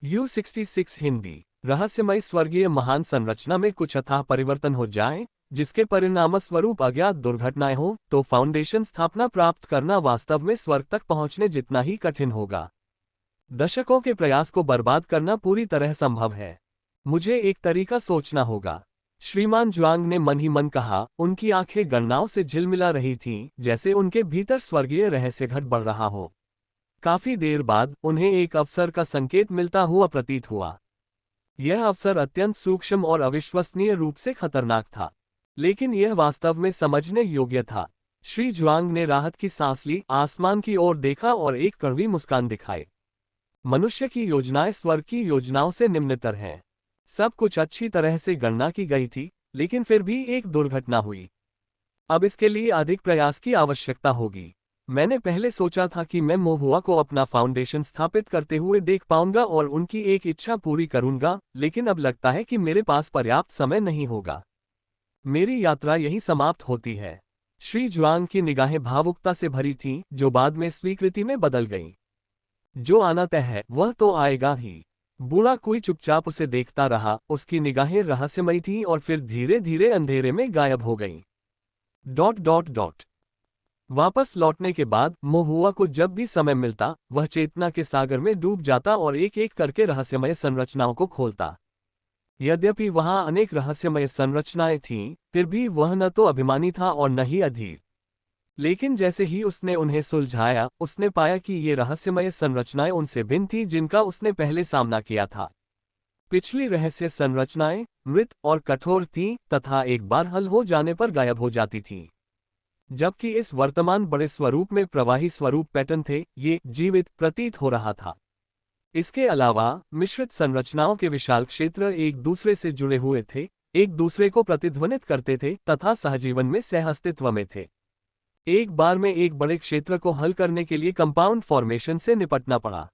U66 Hindi रहस्यमय स्वर्गीय महान संरचना में कुछ अथाह परिवर्तन हो जाएं, जिसके परिणामस्वरूप अज्ञात दुर्घटनाएं हो तो फाउंडेशन स्थापना प्राप्त करना वास्तव में स्वर्ग तक पहुंचने जितना ही कठिन होगा। दशकों के प्रयास को बर्बाद करना पूरी तरह संभव है। मुझे एक तरीका सोचना होगा, श्रीमान ज्वांग ने मन ही मन कहा। उनकी आंखें गणनाओं से झिलमिला रही थीं, जैसे उनके भीतर स्वर्गीय रहस्य घट बढ़ रहा हो। काफी देर बाद उन्हें एक अवसर का संकेत मिलता हुआ प्रतीत हुआ। यह अवसर अत्यंत सूक्ष्म और अविश्वसनीय रूप से खतरनाक था, लेकिन यह वास्तव में समझने योग्य था। श्री ज्वांग ने राहत की सांस ली, आसमान की ओर देखा और एक कड़वी मुस्कान दिखाई। मनुष्य की योजनाएं स्वर्ग की योजनाओं से निम्नतर हैं। सब कुछ अच्छी तरह से गणना की गई थी, लेकिन फिर भी एक दुर्घटना हुई। अब इसके लिए अधिक प्रयास की आवश्यकता होगी। मैंने पहले सोचा था कि मैं मोहुआ को अपना फाउंडेशन स्थापित करते हुए देख पाऊंगा और उनकी एक इच्छा पूरी करूंगा, लेकिन अब लगता है कि मेरे पास पर्याप्त समय नहीं होगा। मेरी यात्रा यहीं समाप्त होती है। श्री ज्वांग की निगाहें भावुकता से भरी थीं, जो बाद में स्वीकृति में बदल गईं। जो आना तय है वह तो आएगा ही। बूढ़ा कोई चुपचाप उसे देखता रहा, उसकी निगाहें रहस्यमयी थीं और फिर धीरे धीरे अंधेरे में गायब हो गईं। वापस लौटने के बाद मोहुआ को जब भी समय मिलता, वह चेतना के सागर में डूब जाता और एक एक करके रहस्यमय संरचनाओं को खोलता। यद्यपि वहां अनेक रहस्यमय संरचनाएं थीं, फिर भी वह न तो अभिमानी था और न ही अधीर। लेकिन जैसे ही उसने उन्हें सुलझाया, उसने पाया कि ये रहस्यमय संरचनाएं उनसे भिन्न थीं जिनका उसने पहले सामना किया था। पिछली रहस्य संरचनाएं मृत और कठोर थीं तथा एक बार हल हो जाने पर गायब हो जाती थीं, जबकि इस वर्तमान बड़े स्वरूप में प्रवाही स्वरूप पैटर्न थे, ये जीवित प्रतीत हो रहा था। इसके अलावा मिश्रित संरचनाओं के विशाल क्षेत्र एक दूसरे से जुड़े हुए थे, एक दूसरे को प्रतिध्वनित करते थे तथा सहजीवन में सहअस्तित्व में थे। एक बार में एक बड़े क्षेत्र को हल करने के लिए कंपाउंड फॉर्मेशन से निपटना पड़ा।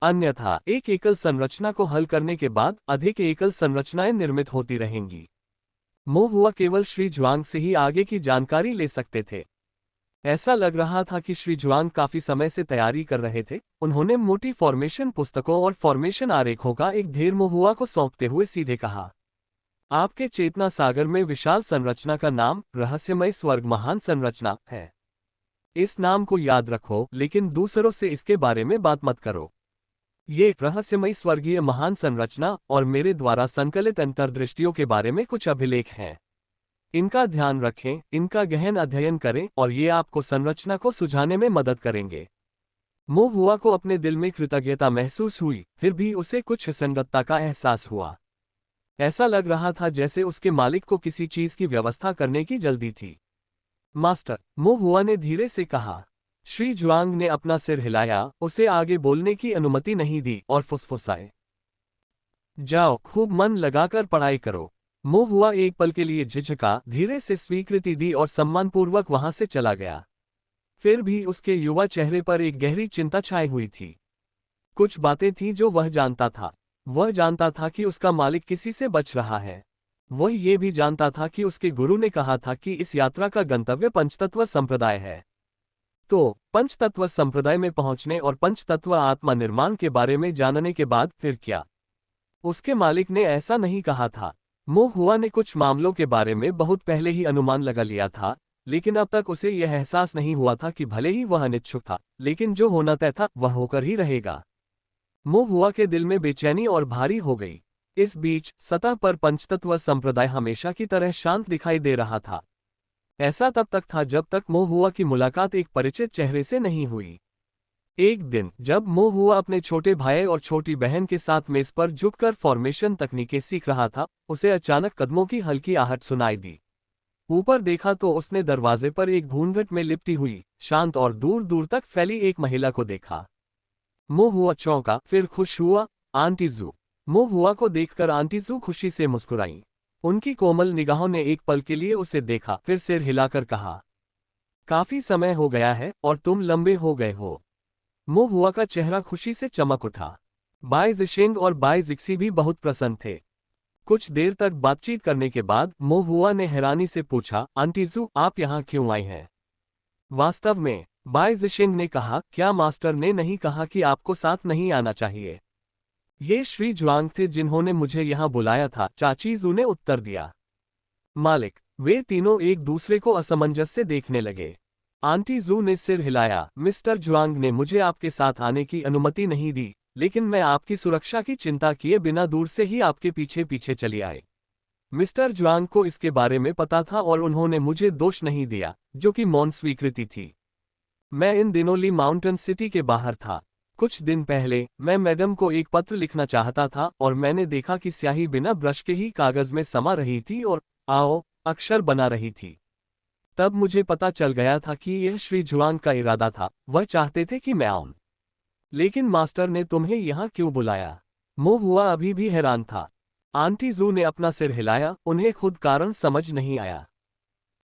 अन्यथा एक एकल संरचना को हल करने के बाद अधिक एकल संरचनाएं निर्मित होती रहेंगी। मोहुआ केवल श्री ज्वांग से ही आगे की जानकारी ले सकते थे। ऐसा लग रहा था कि श्री ज्वांग काफी समय से तैयारी कर रहे थे। उन्होंने मोटी फॉर्मेशन पुस्तकों और फॉर्मेशन आरेखों का एक ढेर मोहुआ को सौंपते हुए सीधे कहा, आपके चेतना सागर में विशाल संरचना का नाम रहस्यमय स्वर्ग महान संरचना है। इस नाम को याद रखो, लेकिन दूसरों से इसके बारे में बात मत करो। ये रहस्यमय स्वर्गीय महान संरचना और मेरे द्वारा संकलित अंतर्दृष्टियों के बारे में कुछ अभिलेख हैं। इनका ध्यान रखें, इनका गहन अध्ययन करें और ये आपको संरचना को सुझाने में मदद करेंगे। मोहुआ को अपने दिल में कृतज्ञता महसूस हुई, फिर भी उसे कुछ असंगतता का एहसास हुआ। ऐसा लग रहा था जैसे उसके मालिक को किसी चीज की व्यवस्था करने की जल्दी थी। मास्टर, मोहुआ ने धीरे से कहा। श्री ज्वांग ने अपना सिर हिलाया, उसे आगे बोलने की अनुमति नहीं दी और फुसफुसाए, जाओ खूब मन लगाकर पढ़ाई करो। मोहुआ एक पल के लिए झिझका, धीरे से स्वीकृति दी और सम्मानपूर्वक वहां से चला गया। फिर भी उसके युवा चेहरे पर एक गहरी चिंता छाई हुई थी। कुछ बातें थीं जो वह जानता था। वह जानता था कि उसका मालिक किसी से बच रहा है। वह ये भी जानता था कि उसके गुरु ने कहा था कि इस यात्रा का गंतव्य पंचतत्व संप्रदाय है। तो पंचतत्व संप्रदाय में पहुंचने और पंचतत्व आत्मा निर्माण के बारे में जानने के बाद फिर क्या? उसके मालिक ने ऐसा नहीं कहा था। मोहुआ ने कुछ मामलों के बारे में बहुत पहले ही अनुमान लगा लिया था, लेकिन अब तक उसे यह एहसास नहीं हुआ था कि भले ही वह अनिच्छुक था, लेकिन जो होना तय था वह होकर ही रहेगा। मोहुआ के दिल में बेचैनी और भारी हो गई। इस बीच सतह पर पंचतत्व संप्रदाय हमेशा की तरह शांत दिखाई दे रहा था। ऐसा तब तक था जब तक मोहुआ की मुलाकात एक परिचित चेहरे से नहीं हुई। एक दिन जब मोहुआ अपने छोटे भाई और छोटी बहन के साथ मेज पर झुककर फॉर्मेशन तकनीकें सीख रहा था, उसे अचानक कदमों की हल्की आहट सुनाई दी। ऊपर देखा तो उसने दरवाजे पर एक घूंघट में लिपटी हुई, शांत और दूर दूर तक फैली एक महिला को देखा। मोहुआ चौंका, फिर खुश हुआ। आंटी जू। मोहुआ को देखकर आंटी जू खुशी से मुस्कुराई। उनकी कोमल निगाहों ने एक पल के लिए उसे देखा, फिर सिर हिलाकर कहा, काफी समय हो गया है और तुम लंबे हो गए हो। मोहुआ का चेहरा खुशी से चमक उठा। बाई जिशेंग और बाई जिक्सी भी बहुत प्रसन्न थे। कुछ देर तक बातचीत करने के बाद मोहुआ ने हैरानी से पूछा, आंटी जू आप यहाँ क्यों आई हैं? वास्तव में, बाई जिशेंग ने कहा, क्या मास्टर ने नहीं कहा कि आपको साथ नहीं आना चाहिए? ये श्री जुआंग थे जिन्होंने मुझे यहाँ बुलाया था, चाची जू ने उत्तर दिया। मालिक। वे तीनों एक दूसरे को असमंजस से देखने लगे। आंटी जू ने सिर हिलाया। मिस्टर जुआंग ने मुझे आपके साथ आने की अनुमति नहीं दी, लेकिन मैं आपकी सुरक्षा की चिंता किए बिना दूर से ही आपके पीछे पीछे चली आई। मिस्टर जुआंग को इसके बारे में पता था और उन्होंने मुझे दोष नहीं दिया, जो कि मौन स्वीकृति थी। मैं इन दिनों ली माउंटेन सिटी के बाहर था। कुछ दिन पहले मैं मैडम को एक पत्र लिखना चाहता था और मैंने देखा कि स्याही बिना ब्रश के ही कागज में समा रही थी और आओ अक्षर बना रही थी। तब मुझे पता चल गया था कि यह श्री जुआंग का इरादा था, वह चाहते थे कि मैं आऊं। लेकिन मास्टर ने तुम्हें यहाँ क्यों बुलाया? मो हुआ अभी भी हैरान था। आंटी जू ने अपना सिर हिलाया, उन्हें खुद कारण समझ नहीं आया।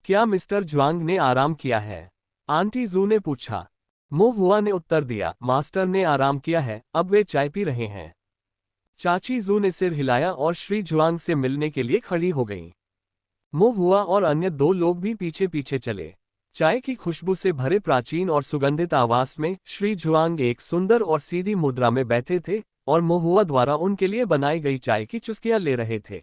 क्या मिस्टर जुआंग ने आराम किया है? आंटी जू ने पूछा। मो हुआ ने उत्तर दिया, मास्टर ने आराम किया है, अब वे चाय पी रहे हैं। चाची जू ने सिर हिलाया और श्री जुआंग से मिलने के लिए खड़ी हो गईं। मो हुआ और अन्य दो लोग भी पीछे पीछे चले। चाय की खुशबू से भरे प्राचीन और सुगंधित आवास में श्री जुआंग एक सुंदर और सीधी मुद्रा में बैठे थे और मो हुआ द्वारा उनके लिए बनाई गई चाय की चुस्कियां ले रहे थे।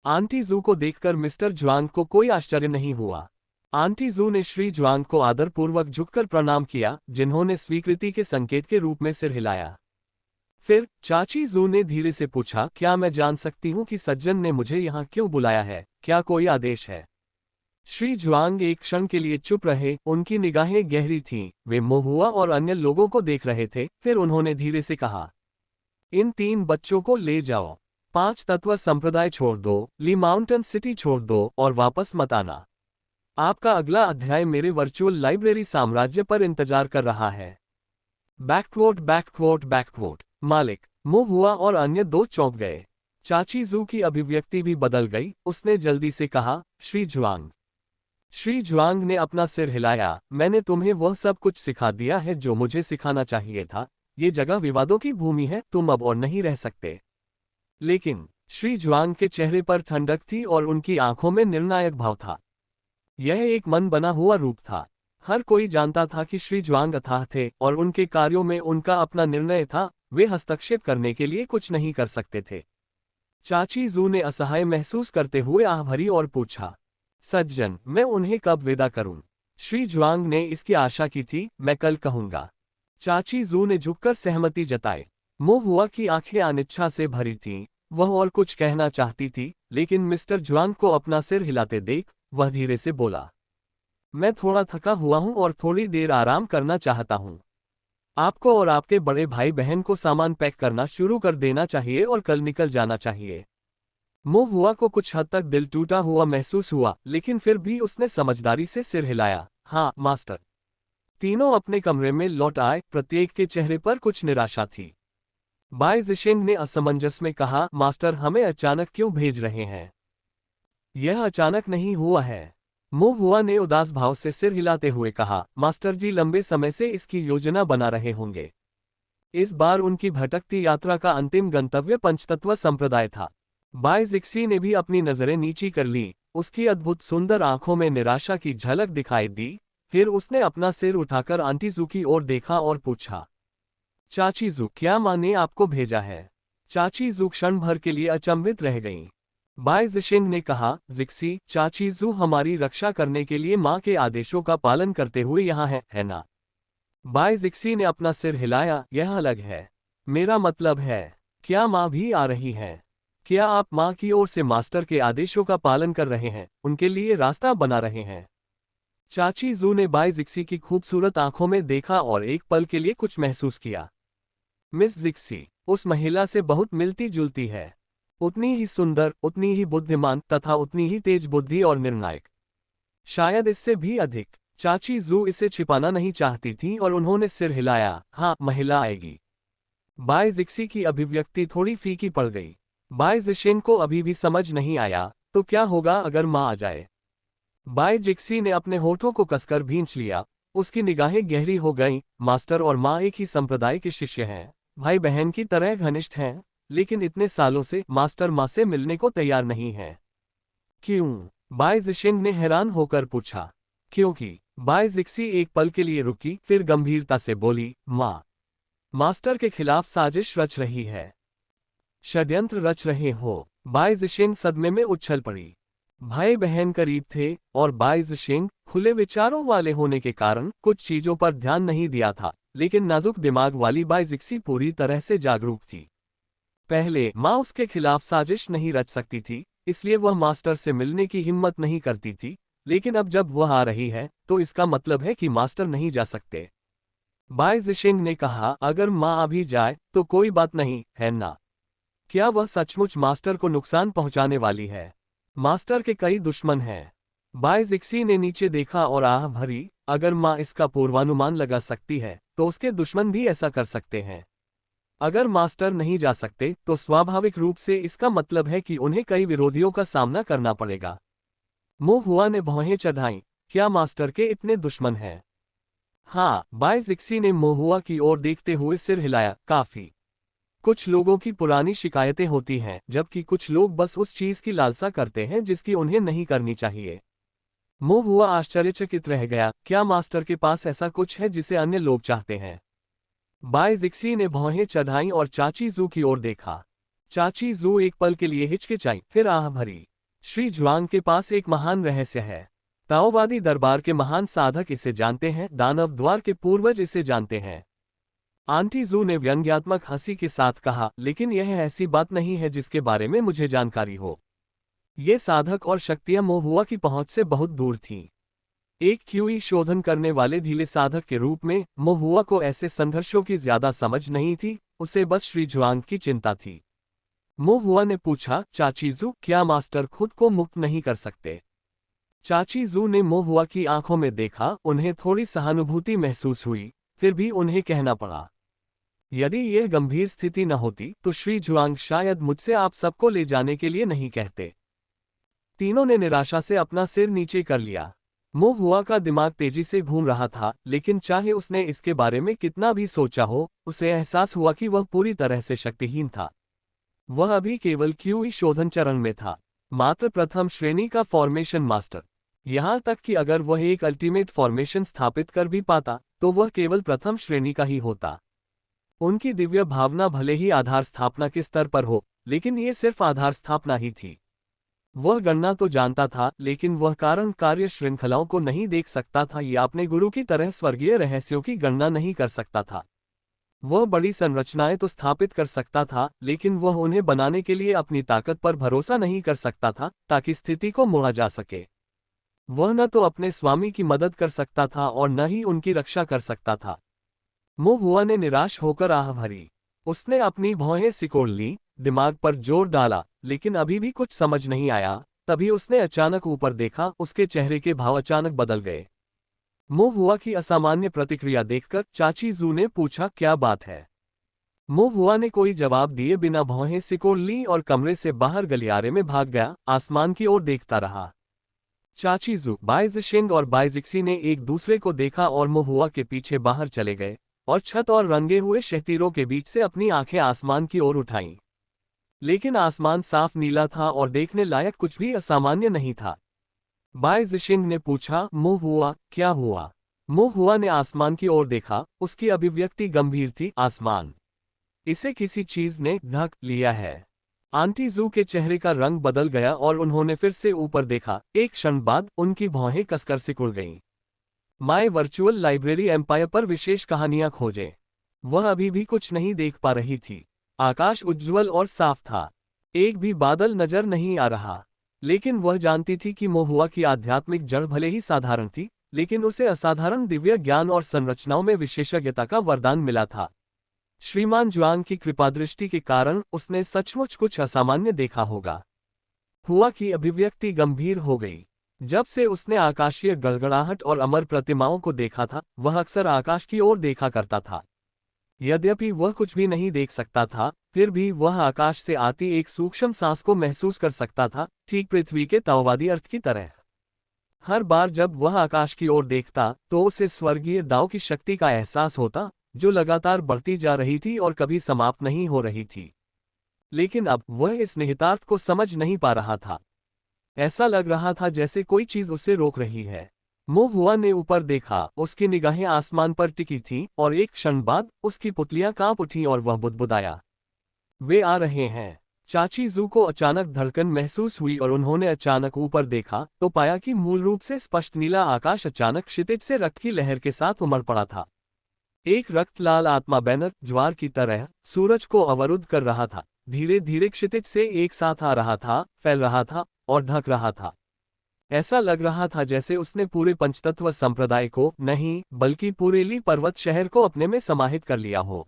आंटी जू को देखकर मिस्टर जुआंग को कोई आश्चर्य नहीं हुआ। आंटी जू ने श्री जुआंग को आदरपूर्वक झुककर प्रणाम किया, जिन्होंने स्वीकृति के संकेत के रूप में सिर हिलाया। फिर चाची जू ने धीरे से पूछा, क्या मैं जान सकती हूँ कि सज्जन ने मुझे यहाँ क्यों बुलाया है? क्या कोई आदेश है? श्री जुआंग एक क्षण के लिए चुप रहे, उनकी निगाहें गहरी थीं, वे मो हुआ और अन्य लोगों को देख रहे थे। फिर उन्होंने धीरे से कहा, इन 3 बच्चों को ले जाओ। 5 तत्व संप्रदाय छोड़ दो, ली माउंटेन सिटी छोड़ दो और वापस मत आना। आपका अगला अध्याय मेरे वर्चुअल लाइब्रेरी साम्राज्य पर इंतजार कर रहा है। बैकवोट बैकवोट बैकवोट। मालिक। मो हुआ और अन्य दो चौंक गए। चाची जू की अभिव्यक्ति भी बदल गई, उसने जल्दी से कहा, श्री जुआंग। श्री जुआंग ने अपना सिर हिलाया, मैंने तुम्हें वह सब कुछ सिखा दिया है जो मुझे सिखाना चाहिए था। ये जगह विवादों की भूमि है, तुम अब और नहीं रह सकते। लेकिन श्री जुआंग के चेहरे पर ठंडक थी और उनकी आंखों में निर्णायक भाव था। यह एक मन बना हुआ रूप था। हर कोई जानता था कि श्री जुआंग अथाह थे और उनके कार्यों में उनका अपना निर्णय था, वे हस्तक्षेप करने के लिए कुछ नहीं कर सकते थे। चाची जू ने असहाय महसूस करते हुए आह भरी और पूछा, सज्जन, मैं उन्हें कब विदा करूं? श्री जुआंग ने इसकी आशा की थी, मैं कल कहूंगा। चाची जू ने झुककर सहमति जताई। मो हुआ की आंखें अनिच्छा से भरी थीं, वह और कुछ कहना चाहती थी, लेकिन मिस्टर जुआंग को अपना सिर हिलाते देख वह धीरे से बोला, मैं थोड़ा थका हुआ हूं और थोड़ी देर आराम करना चाहता हूं। आपको और आपके बड़े भाई बहन को सामान पैक करना शुरू कर देना चाहिए और कल निकल जाना चाहिए। मो हुआ को कुछ हद तक दिल टूटा हुआ महसूस हुआ, लेकिन फिर भी उसने समझदारी से सिर हिलाया, हाँ मास्टर। तीनों अपने कमरे में लौट आए, प्रत्येक के चेहरे पर कुछ निराशा थी। बाय जिशेंग ने असमंजस में कहा, मास्टर हमें अचानक क्यों भेज रहे हैं? यह अचानक नहीं हुआ है। मो हुआ ने उदास भाव से सिर हिलाते हुए कहा, मास्टर जी लंबे समय से इसकी योजना बना रहे होंगे। इस बार उनकी भटकती यात्रा का अंतिम गंतव्य पंचतत्व संप्रदाय था। बाय जिक्सी ने भी अपनी नजरें नीची कर ली, उसकी अद्भुत सुंदर आंखों में निराशा की झलक दिखाई दी। फिर उसने अपना सिर उठाकर आंटी जू की ओर देखा और पूछा, चाची जू, क्या माँ ने आपको भेजा है? चाची जू क्षण भर के लिए अचंभित रह गईं। बाय जिशेंग ने कहा, जिक्सी, चाची जू हमारी रक्षा करने के लिए माँ के आदेशों का पालन करते हुए यहाँ है ना? बाय जिक्सी ने अपना सिर हिलाया, यह अलग है। मेरा मतलब है, क्या माँ भी आ रही है? क्या आप माँ की ओर से मास्टर के आदेशों का पालन कर रहे हैं, उनके लिए रास्ता बना रहे हैं? चाची जू ने बाय जिक्सी की खूबसूरत आंखों में देखा और एक पल के लिए कुछ महसूस किया। मिस जिक्सी उस महिला से बहुत मिलती जुलती है, उतनी ही सुंदर, उतनी ही बुद्धिमान तथा उतनी ही तेज बुद्धि और निर्णायक, शायद इससे भी अधिक। चाची जू इसे छिपाना नहीं चाहती थी और उन्होंने सिर हिलाया, हाँ महिला आएगी। बाय जिक्सी की अभिव्यक्ति थोड़ी फीकी पड़ गई। बाय जिशेंग को अभी भी समझ नहीं आया, तो क्या होगा अगर माँ आ जाए? बाय जिक्सी ने अपने होठों को कसकर भींच लिया, उसकी निगाहें गहरी हो गईं। मास्टर और माँ एक ही संप्रदाय के शिष्य हैं, भाई बहन की तरह घनिष्ठ हैं, लेकिन इतने सालों से मास्टर माँ से मिलने को तैयार नहीं है। क्यों? बाय जिशेंग ने हैरान होकर पूछा। क्योंकि बाय जिक्सी एक पल के लिए रुकी, फिर गंभीरता से बोली, माँ मास्टर के खिलाफ साजिश रच रही है। षड्यंत्र रच रहे हो। बाई ज़िशेंग सदमे में उछल पड़ी। भाई बहन करीब थे और बाई ज़िशेंग खुले विचारों वाले होने के कारण कुछ चीजों पर ध्यान नहीं दिया था, लेकिन नाजुक दिमाग वाली बाई ज़िक्सी पूरी तरह से जागरूक थी। पहले माँ उसके खिलाफ साजिश नहीं रच सकती थी, इसलिए वह मास्टर से मिलने की हिम्मत नहीं करती थी, लेकिन अब जब वह आ रही है तो इसका मतलब है कि मास्टर नहीं जा सकते। बाई ज़िशेंग ने कहा, अगर माँ अभी जाए तो कोई बात नहीं है ना? क्या वह सचमुच मास्टर को नुकसान पहुंचाने वाली है? मास्टर के कई दुश्मन हैं। बाई ज़िक्सी ने नीचे देखा और आह भरी, अगर माँ इसका पूर्वानुमान लगा सकती है तो उसके दुश्मन भी ऐसा कर सकते हैं। अगर मास्टर नहीं जा सकते तो स्वाभाविक रूप से इसका मतलब है कि उन्हें कई विरोधियों का सामना करना पड़ेगा। मो हुआ ने भौहें चढ़ाईं, क्या मास्टर के इतने दुश्मन हैं? हाँ, बाई ज़िक्सी ने मो हुआ की ओर देखते हुए सिर हिलाया, काफी। कुछ लोगों की पुरानी शिकायतें होती हैं, जबकि कुछ लोग बस उस चीज की लालसा करते हैं जिसकी उन्हें नहीं करनी चाहिए। मो हुआ आश्चर्यचकित रह गया, क्या मास्टर के पास ऐसा कुछ है जिसे अन्य लोग चाहते हैं? बाई ज़िक्सी ने भौहें चढ़ाईं और चाची जू की ओर देखा। चाची जू एक पल के लिए हिचकिचाई, फिर आह भरी। श्री जुआंग के पास एक महान रहस्य है। ताओवादी दरबार के महान साधक इसे जानते हैं, दानव द्वार के पूर्वज इसे जानते हैं। आंटी जू ने व्यंग्यात्मक हंसी के साथ कहा, लेकिन यह ऐसी बात नहीं है जिसके बारे में मुझे जानकारी हो। ये साधक और शक्तियां मो हुआ की पहुंच से बहुत दूर थीं। एक क्यूई शोधन करने वाले ढीले साधक के रूप में मो हुआ को ऐसे संघर्षों की ज्यादा समझ नहीं थी, उसे बस श्री जुआंग की चिंता थी। मो हुआ ने पूछा, चाची जू, क्या मास्टर खुद को मुक्त नहीं कर सकते? चाची जू ने मो हुआ की आंखों में देखा, उन्हें थोड़ी सहानुभूति महसूस हुई, फिर भी उन्हें कहना पड़ा। यदि यह गंभीर स्थिति न होती तो श्री जुआंग शायद मुझसे आप सबको ले जाने के लिए नहीं कहते। तीनों ने निराशा से अपना सिर नीचे कर लिया। मो हुआ का दिमाग तेजी से घूम रहा था, लेकिन चाहे उसने इसके बारे में कितना भी सोचा हो, उसे एहसास हुआ कि वह पूरी तरह से शक्तिहीन था। वह अभी केवल क्यूई शोधन चरण में था, मात्र प्रथम श्रेणी का फॉर्मेशन मास्टर। यहां तक कि अगर वह एक अल्टीमेट फॉर्मेशन स्थापित कर भी पाता तो वह केवल प्रथम श्रेणी का ही होता। उनकी दिव्य भावना भले ही आधार स्थापना के स्तर पर हो, लेकिन ये सिर्फ आधार स्थापना ही थी। वह गणना तो जानता था, लेकिन वह कारण कार्य श्रृंखलाओं को नहीं देख सकता था या अपने गुरु की तरह स्वर्गीय रहस्यों की गणना नहीं कर सकता था। वह बड़ी संरचनाएं तो स्थापित कर सकता था, लेकिन वह उन्हें बनाने के लिए अपनी ताकत पर भरोसा नहीं कर सकता था ताकि स्थिति को मोड़ा जा सके। वह न तो अपने स्वामी की मदद कर सकता था और न ही उनकी रक्षा कर सकता था। मो हुआ ने निराश होकर आह भरी। उसने अपनी भौहें सिकोड़ ली, दिमाग पर जोर डाला, लेकिन अभी भी कुछ समझ नहीं आया। तभी उसने अचानक ऊपर देखा, उसके चेहरे के भाव अचानक बदल गए। मो हुआ की असामान्य प्रतिक्रिया देखकर चाची जू ने पूछा, क्या बात है? मो हुआ ने कोई जवाब दिए बिना भौहें सिकोड़ ली और कमरे से बाहर गलियारे में भाग गया, आसमान की ओर देखता रहा। चाची जू, बाई ज़िशेंग और बाई ज़िक्सी ने एक दूसरे को देखा और मो हुआ के पीछे बाहर चले गए और छत और रंगे हुए शहतीरों के बीच से अपनी आंखें आसमान की ओर उठाईं। लेकिन आसमान साफ नीला था और देखने लायक कुछ भी असामान्य नहीं था। बाई ज़िशेंग ने पूछा, मो हुआ, क्या हुआ? मो हुआ ने आसमान की ओर देखा, उसकी अभिव्यक्ति गंभीर थी। आसमान, इसे किसी चीज ने ढक लिया है। आंटी जू के चेहरे का रंग बदल गया और उन्होंने फिर से ऊपर देखा। एक क्षण बाद उनकी भौहें कसकर सिकुड़ गईं। माय वर्चुअल लाइब्रेरी एम्पायर पर विशेष कहानियां खोजें। वह अभी भी कुछ नहीं देख पा रही थी। आकाश उज्ज्वल और साफ था, एक भी बादल नजर नहीं आ रहा, लेकिन वह जानती थी कि मो हुआ की आध्यात्मिक जड़ भले ही साधारण थी, लेकिन उसे असाधारण दिव्य ज्ञान और संरचनाओं में विशेषज्ञता का वरदान मिला था। श्रीमान जुआंग की कृपादृष्टि के कारण उसने सचमुच कुछ असामान्य देखा होगा। हुआ की अभिव्यक्ति गंभीर हो गई। जब से उसने आकाशीय गड़गड़ाहट और अमर प्रतिमाओं को देखा था, वह अक्सर आकाश की ओर देखा करता था। यद्यपि वह कुछ भी नहीं देख सकता था, फिर भी वह आकाश से आती एक सूक्ष्म सांस को महसूस कर सकता था, ठीक पृथ्वी के ताओवादी अर्थ की तरह। हर बार जब वह आकाश की ओर देखता तो उसे स्वर्गीय दाव की शक्ति का एहसास होता, जो लगातार बढ़ती जा रही थी और कभी समाप्त नहीं हो रही थी। लेकिन अब वह इस निहितार्थ को समझ नहीं पा रहा था। ऐसा लग रहा था जैसे कोई चीज उसे रोक रही है। मो हुआ ने ऊपर देखा, उसकी निगाहें आसमान पर टिकी थीं और एक क्षण बाद उसकी पुतलियां कांप उठीं और वह बुदबुदाया। वे आ रहे हैं। चाची जू को अचानक धड़कन महसूस हुई और उन्होंने अचानक ऊपर देखा तो पाया कि मूल रूप से स्पष्ट नीला आकाश अचानक क्षितिज से रक्त की लहर के साथ उमड़ पड़ा था। एक रक्त लाल आत्मा बैनर ज्वार की तरह सूरज को अवरुद्ध कर रहा था, धीरे धीरे क्षितिज से एक साथ आ रहा था, फैल रहा था और ढक रहा था। ऐसा लग रहा था जैसे उसने पूरे पंचतत्व संप्रदाय को नहीं बल्कि पूरे ली पर्वत शहर को अपने में समाहित कर लिया हो।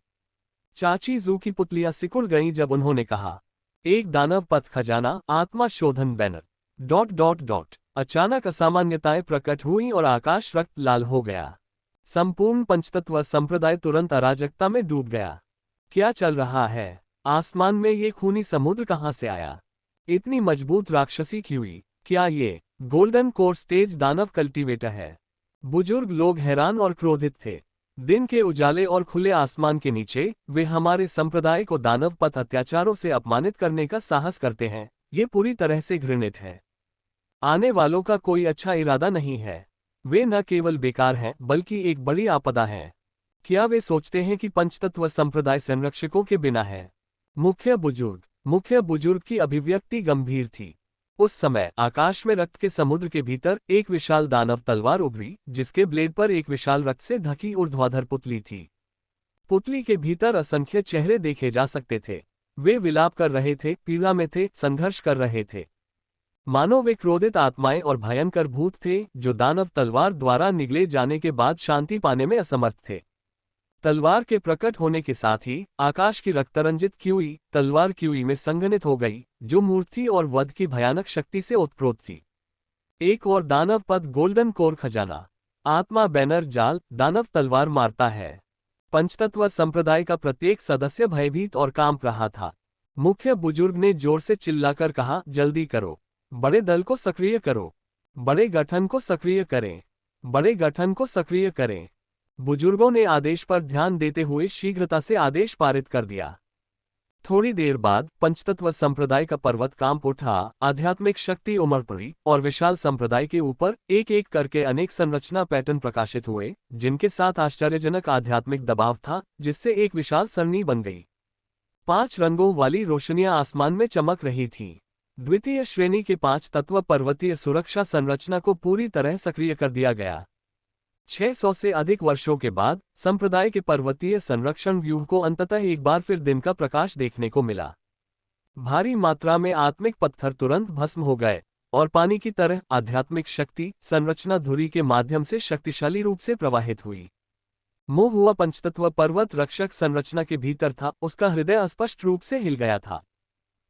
चाची जू की पुतलियां सिकुड़ गईं जब उन्होंने कहा, एक दानव पथ खजाना आत्मा शोधन बैनर ... अचानक असामान्यताएं प्रकट हुई और आकाश रक्त लाल हो गया। संपूर्ण पंचतत्व संप्रदाय तुरंत अराजकता में डूब गया। क्या चल रहा है? आसमान में ये खूनी समुद्र कहां से आया? इतनी मजबूत राक्षसी क्यों? क्या ये गोल्डन कोर स्टेज दानव कल्टीवेटर है? बुजुर्ग लोग हैरान और क्रोधित थे। दिन के उजाले और खुले आसमान के नीचे वे हमारे संप्रदाय को दानव पथ अत्याचारों से अपमानित करने का साहस करते हैं। ये पूरी तरह से घृणित है। आने वालों का कोई अच्छा इरादा नहीं है। वे न केवल बेकार हैं बल्कि एक बड़ी आपदा है। क्या वे सोचते हैं कि पंचतत्व संप्रदाय संरक्षकों के बिना है? मुख्य बुजुर्ग की अभिव्यक्ति गंभीर थी। उस समय आकाश में रक्त के समुद्र के भीतर एक विशाल दानव तलवार उभरी, जिसके ब्लेड पर एक विशाल रक्त से ढकी ऊर्ध्वाधर पुतली थी। पुतली के भीतर असंख्य चेहरे देखे जा सकते थे। वे विलाप कर रहे थे, पीड़ा में थे, संघर्ष कर रहे थे। मानो वे क्रोधित आत्माएं और भयंकर भूत थे जो दानव तलवार द्वारा निगले जाने के बाद शांति पाने में असमर्थ थे। तलवार के प्रकट होने के साथ ही आकाश की रक्तरंजित क्यूई तलवार क्यूई में संघनित हो गई, जो मूर्ति और वध की भयानक शक्ति से ओतप्रोत थी। एक और दानव पद गोल्डन कोर खजाना आत्मा बैनर जाल दानव तलवार मारता है। पंचतत्व संप्रदाय का प्रत्येक सदस्य भयभीत और कांप रहा था। मुख्य बुजुर्ग ने जोर से चिल्लाकर कहा, जल्दी करो, बड़े दल को सक्रिय करो, बड़े गठन को सक्रिय करें, बड़े गठन को सक्रिय करें। बुजुर्गों ने आदेश पर ध्यान देते हुए शीघ्रता से आदेश पारित कर दिया। थोड़ी देर बाद पंचतत्व संप्रदाय का पर्वत कांप उठा, आध्यात्मिक शक्ति उमड़ पड़ी और विशाल संप्रदाय के ऊपर एक एक करके अनेक संरचना पैटर्न प्रकाशित हुए, जिनके साथ आश्चर्यजनक आध्यात्मिक दबाव था, जिससे एक विशाल सरणी बन गई। 5 रंगों वाली रोशनियां आसमान में चमक रही थीं। द्वितीय श्रेणी के 5 तत्व पर्वतीय सुरक्षा संरचना को पूरी तरह सक्रिय कर दिया गया। 600 से अधिक वर्षों के बाद संप्रदाय के पर्वतीय संरक्षण व्यूह को अंततः एक बार फिर दिन का प्रकाश देखने को मिला। भारी मात्रा में आत्मिक पत्थर तुरंत भस्म हो गए और पानी की तरह आध्यात्मिक शक्ति संरचना धुरी के माध्यम से शक्तिशाली रूप से प्रवाहित हुई। मोह हुआ पंचतत्व पर्वत रक्षक संरचना के भीतर था, उसका हृदय स्पष्ट रूप से हिल गया था।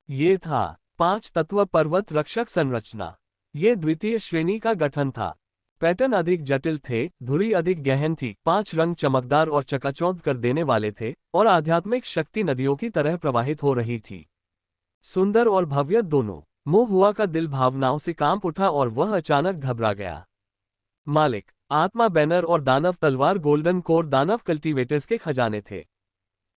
ये था 5 तत्व पर्वत रक्षक संरचना। ये द्वितीय श्रेणी का गठन था। पैटर्न अधिक जटिल थे, धुरी अधिक गहन थी, 5 रंग चमकदार और चकाचौंध कर देने वाले थे और आध्यात्मिक शक्ति नदियों की तरह प्रवाहित हो रही थी। सुंदर और भव्य दोनों। मोह हुआ का दिल भावनाओं से कांप उठा और वह अचानक घबरा गया। मालिक, आत्मा बैनर और दानव तलवार गोल्डन कोर दानव कल्टीवेटर्स के खजाने थे।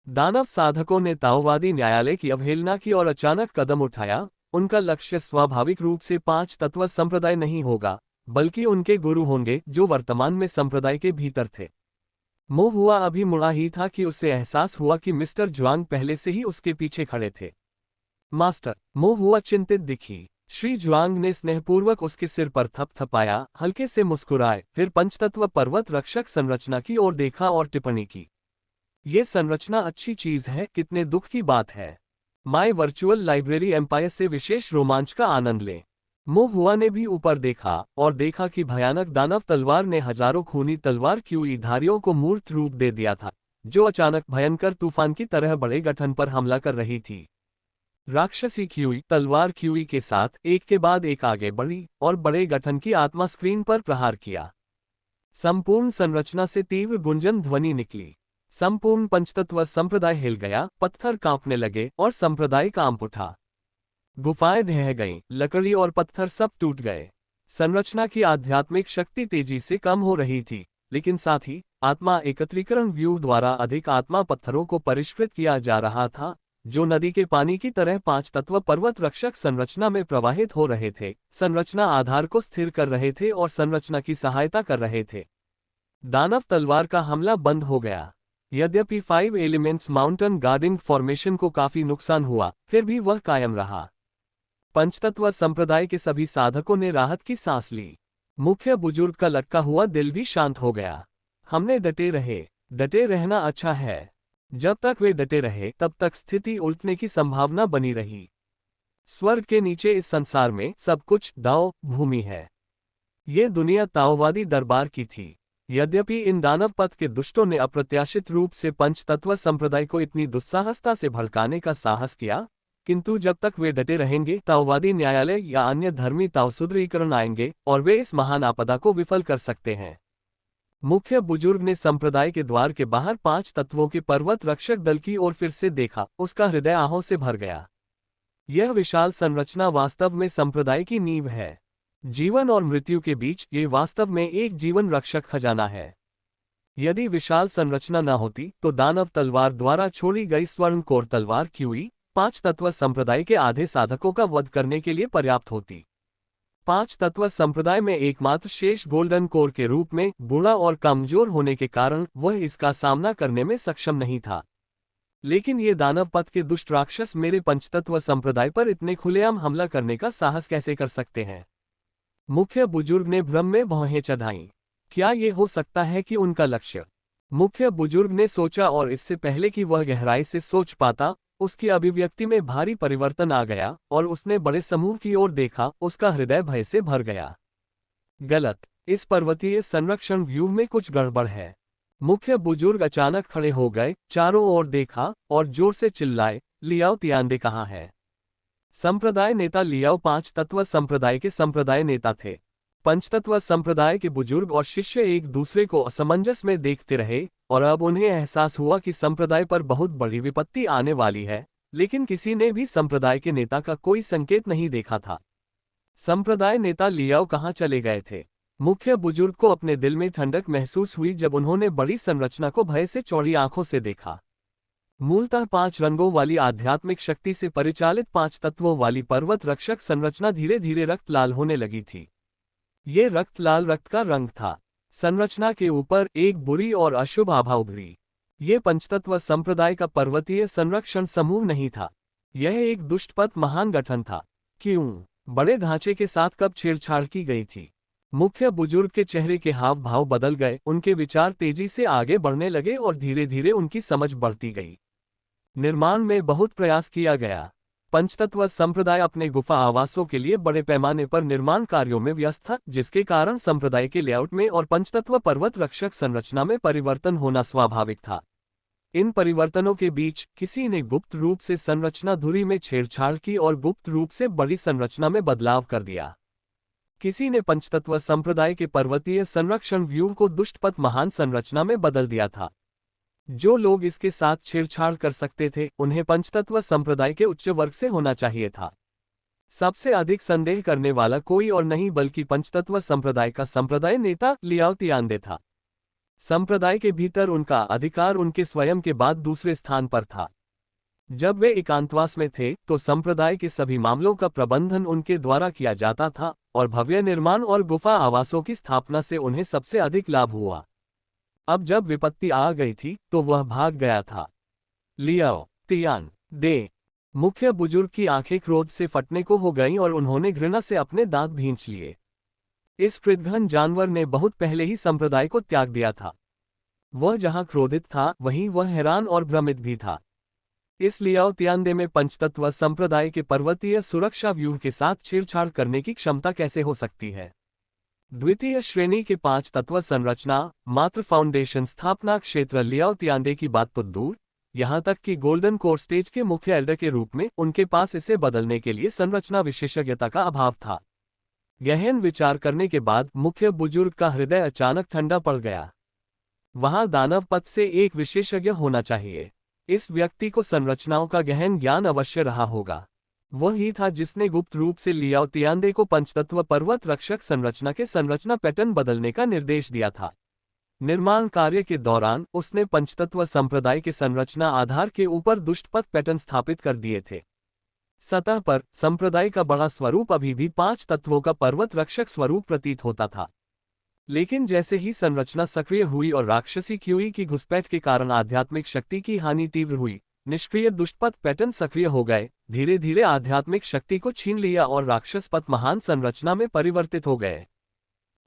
दानव साधकों ने ताओवादी न्यायालय की अवहेलना की और अचानक कदम उठाया। उनका लक्ष्य स्वाभाविक रूप से 5 तत्व संप्रदाय नहीं होगा, बल्कि उनके गुरु होंगे जो वर्तमान में संप्रदाय के भीतर थे। मोह हुआ अभी मुड़ा ही था कि उसे एहसास हुआ कि मिस्टर जुआंग पहले से ही उसके पीछे खड़े थे। मास्टर, मोह हुआ चिंतित दिखी। श्री जुआंग ने स्नेहपूर्वक उसके सिर पर थपथपाया, हल्के से मुस्कुराए, फिर पंचतत्व पर्वत रक्षक संरचना की ओर देखा और टिप्पणी की, ये संरचना अच्छी चीज है, कितने दुख की बात है। माय वर्चुअल लाइब्रेरी एम्पायर से विशेष रोमांच का आनंद लें। मोह हुआ ने भी ऊपर देखा और देखा कि भयानक दानव तलवार ने हजारों खूनी तलवार क्यूई धारियों को मूर्त रूप दे दिया था, जो अचानक भयंकर तूफान की तरह बड़े गठन पर हमला कर रही थी। राक्षसी क्यूई तलवार क्यूई के साथ एक के बाद एक आगे बढ़ी और बड़े गठन की आत्मा स्क्रीन पर प्रहार किया। संपूर्ण संरचना से तीव्र गुंजन ध्वनि निकली। संपूर्ण पंचतत्व संप्रदाय हिल गया, पत्थर कांपने लगे और संप्रदाय कांप उठा। गुफाएं ढह गईं, लकड़ी और पत्थर सब टूट गए। संरचना की आध्यात्मिक शक्ति तेजी से कम हो रही थी, लेकिन साथ ही आत्मा एकत्रीकरण व्यूह द्वारा अधिक आत्मा पत्थरों को परिष्कृत किया जा रहा था, जो नदी के पानी की तरह 5 तत्व पर्वत रक्षक संरचना में प्रवाहित हो रहे थे, संरचना आधार को स्थिर कर रहे थे और संरचना की सहायता कर रहे थे। दानव तलवार का हमला बंद हो गया। यद्यपि 5 एलिमेंट्स माउंटेन गार्डिंग फॉर्मेशन को काफी नुकसान हुआ, फिर भी वह कायम रहा। पंचतत्व संप्रदाय के सभी साधकों ने राहत की सांस ली। मुख्य बुजुर्ग का लटका हुआ दिल भी शांत हो गया। हमने डटे रहे। डटे रहना अच्छा है। जब तक वे डटे रहे तब तक स्थिति उल्टने की संभावना बनी रही। स्वर्ग के नीचे इस संसार में सब कुछ दांव भूमि है। ये दुनिया ताओवादी दरबार की थी। यद्यपि इन दानव पथ के दुष्टों ने अप्रत्याशित रूप से पंचतत्व संप्रदाय को इतनी दुस्साहसता से भड़काने का साहस किया, किंतु जब तक वे डटे रहेंगे ताओवादी न्यायालय या अन्य धर्मी ताओसुदरीकरण आएंगे और वे इस महान आपदा को विफल कर सकते हैं। मुख्य बुजुर्ग ने संप्रदाय के द्वार के बाहर 5 तत्वों के पर्वत रक्षक दल की ओर फिर से देखा। उसका हृदय आहों से भर गया। यह विशाल संरचना वास्तव में संप्रदाय की नींव है। जीवन और मृत्यु के बीच ये वास्तव में एक जीवन रक्षक खजाना है। यदि विशाल संरचना न होती तो दानव तलवार द्वारा छोड़ी गई स्वर्ण कोर तलवार क्यूई 5 तत्व संप्रदाय के आधे साधकों का वध करने के लिए पर्याप्त होती। 5 तत्व संप्रदाय में एकमात्र शेष गोल्डन कोर के रूप में बूढ़ा और कमजोर होने के कारण वह इसका सामना करने में सक्षम नहीं था। लेकिन ये दानव पथ के दुष्ट राक्षस मेरे पंचतत्व संप्रदाय पर इतने खुलेआम हमला करने का साहस कैसे कर सकते हैं? मुख्य बुजुर्ग ने भ्रम में भौहें चढ़ाईं। क्या ये हो सकता है कि उनका लक्ष्य? मुख्य बुजुर्ग ने सोचा और इससे पहले कि वह गहराई से सोच पाता, उसकी अभिव्यक्ति में भारी परिवर्तन आ गया और उसने बड़े समूह की ओर देखा। उसका हृदय भय से भर गया। गलत। इस पर्वतीय संरक्षण व्यूह में कुछ गड़बड़ है। मुख्य बुजुर्ग अचानक खड़े हो गए, चारों ओर देखा और जोर से चिल्लाए, लियाओ तियांदे कहाँ है? संप्रदाय नेता लियाओ 5 तत्व संप्रदाय के संप्रदाय नेता थे। पंचतत्व संप्रदाय के बुजुर्ग और शिष्य एक दूसरे को असमंजस में देखते रहे और अब उन्हें एहसास हुआ कि संप्रदाय पर बहुत बड़ी विपत्ति आने वाली है, लेकिन किसी ने भी संप्रदाय के नेता का कोई संकेत नहीं देखा था। संप्रदाय नेता लियाओ कहाँ चले गए थे? मुख्य बुजुर्ग को अपने दिल में ठंडक महसूस हुई जब उन्होंने बड़ी संरचना को भय से चौड़ी आंखों से देखा। मूलतः 5 रंगों वाली आध्यात्मिक शक्ति से परिचालित 5 तत्वों वाली पर्वत रक्षक संरचना धीरे धीरे रक्त लाल होने लगी थी। ये रक्त लाल रक्त का रंग था। संरचना के ऊपर एक बुरी और अशुभ आभा उभरी। ये पंचतत्व संप्रदाय का पर्वतीय संरक्षण समूह नहीं था। यह एक दुष्टपथ महान गठन था। क्यों? बड़े ढांचे के साथ कब छेड़छाड़ की गई थी? मुख्य बुजुर्ग के चेहरे के हाव भाव बदल गए। उनके विचार तेजी से आगे बढ़ने लगे और धीरे धीरे उनकी समझ बढ़ती गई। निर्माण में बहुत प्रयास किया गया। पंचतत्व संप्रदाय अपने गुफा आवासों के लिए बड़े पैमाने पर निर्माण कार्यों में व्यस्त था, जिसके कारण संप्रदाय के लेआउट में और पंचतत्व पर्वत रक्षक संरचना में परिवर्तन होना स्वाभाविक था। इन परिवर्तनों के बीच किसी ने गुप्त रूप से संरचना धुरी में छेड़छाड़ की और गुप्त रूप से बड़ी संरचना में बदलाव कर दिया। किसी ने पंचतत्व संप्रदाय के पर्वतीय संरक्षण व्यूह को दुष्टपथ महान संरचना में बदल दिया था। जो लोग इसके साथ छेड़छाड़ कर सकते थे, उन्हें पंचतत्व संप्रदाय के उच्च वर्ग से होना चाहिए था। सबसे अधिक संदेह करने वाला कोई और नहीं बल्कि पंचतत्व संप्रदाय का संप्रदाय नेता लियाओ तियांदे था। संप्रदाय के भीतर उनका अधिकार उनके स्वयं के बाद दूसरे स्थान पर था। जब वे एकांतवास में थे तो संप्रदाय के सभी मामलों का प्रबंधन उनके द्वारा किया जाता था और भव्य निर्माण और गुफा आवासों की स्थापना से उन्हें सबसे अधिक लाभ हुआ। अब जब विपत्ति आ गई थी तो वह भाग गया था। लियाओ तियांदे। मुख्य बुजुर्ग की आंखें क्रोध से फटने को हो गईं और उन्होंने घृणा से अपने दांत भींच लिए। इस कृतघ्न जानवर ने बहुत पहले ही संप्रदाय को त्याग दिया था। वह जहां क्रोधित था वहीं वह हैरान और भ्रमित भी था। इस लियाओ तियांदे में पंचतत्व संप्रदाय के पर्वतीय सुरक्षा व्यूह के साथ छेड़छाड़ करने की क्षमता कैसे हो सकती है? द्वितीय श्रेणी के 5 तत्व संरचना मात्र फाउंडेशन स्थापना क्षेत्र लियाओ तियांदे की बात तो दूर, यहां तक कि गोल्डन कोर स्टेज के मुख्य एल्डर के रूप में उनके पास इसे बदलने के लिए संरचना विशेषज्ञता का अभाव था। गहन विचार करने के बाद मुख्य बुजुर्ग का हृदय अचानक ठंडा पड़ गया। वहां दानव पथ से एक विशेषज्ञ होना चाहिए। इस व्यक्ति को संरचनाओं का गहन ज्ञान अवश्य रहा होगा। वह ही था जिसने गुप्त रूप से लियाओ तियांदे को पंचतत्व पर्वत रक्षक संरचना के संरचना पैटर्न बदलने का निर्देश दिया था। निर्माण कार्य के दौरान उसने पंचतत्व संप्रदाय के संरचना आधार के ऊपर दुष्टपथ पैटर्न स्थापित कर दिए थे। सतह पर संप्रदाय का बड़ा स्वरूप अभी भी 5 तत्वों का पर्वत रक्षक स्वरूप प्रतीत होता था। लेकिन जैसे ही संरचना सक्रिय हुई और राक्षसी क्यूई की घुसपैठ के कारण आध्यात्मिक शक्ति की हानि तीव्र हुई, निष्क्रिय दुष्टपथ पैटर्न सक्रिय हो गए, धीरे धीरे आध्यात्मिक शक्ति को छीन लिया और राक्षस पथ महान संरचना में परिवर्तित हो गए।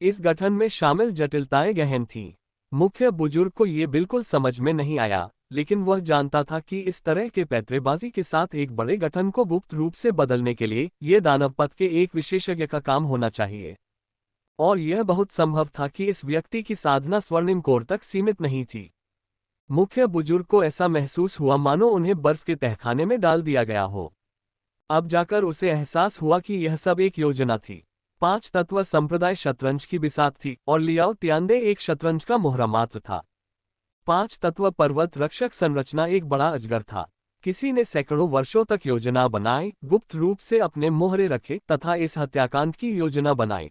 इस गठन में शामिल जटिलताएं गहन थीं। मुख्य बुजुर्ग को ये बिल्कुल समझ में नहीं आया, लेकिन वह जानता था कि इस तरह के पैंतरेबाजी के साथ एक बड़े गठन को गुप्त रूप से बदलने के लिए ये दानव पथ के एक विशेषज्ञ का काम होना चाहिए। और यह बहुत संभव था कि इस व्यक्ति की साधना स्वर्णिम कोर तक सीमित नहीं थी। मुख्य बुजुर्ग को ऐसा महसूस हुआ मानो उन्हें बर्फ के तहखाने में डाल दिया गया हो। अब जाकर उसे एहसास हुआ कि यह सब एक योजना थी। 5 तत्व संप्रदाय शतरंज की बिसात थी और लियाओ त्यान्दे एक शतरंज का मोहरा मात्र था। 5 तत्व पर्वत रक्षक संरचना एक बड़ा अजगर था। किसी ने सैकड़ों वर्षों तक योजना बनाई, गुप्त रूप से अपने मोहरे रखे तथा इस हत्याकांड की योजना बनाई।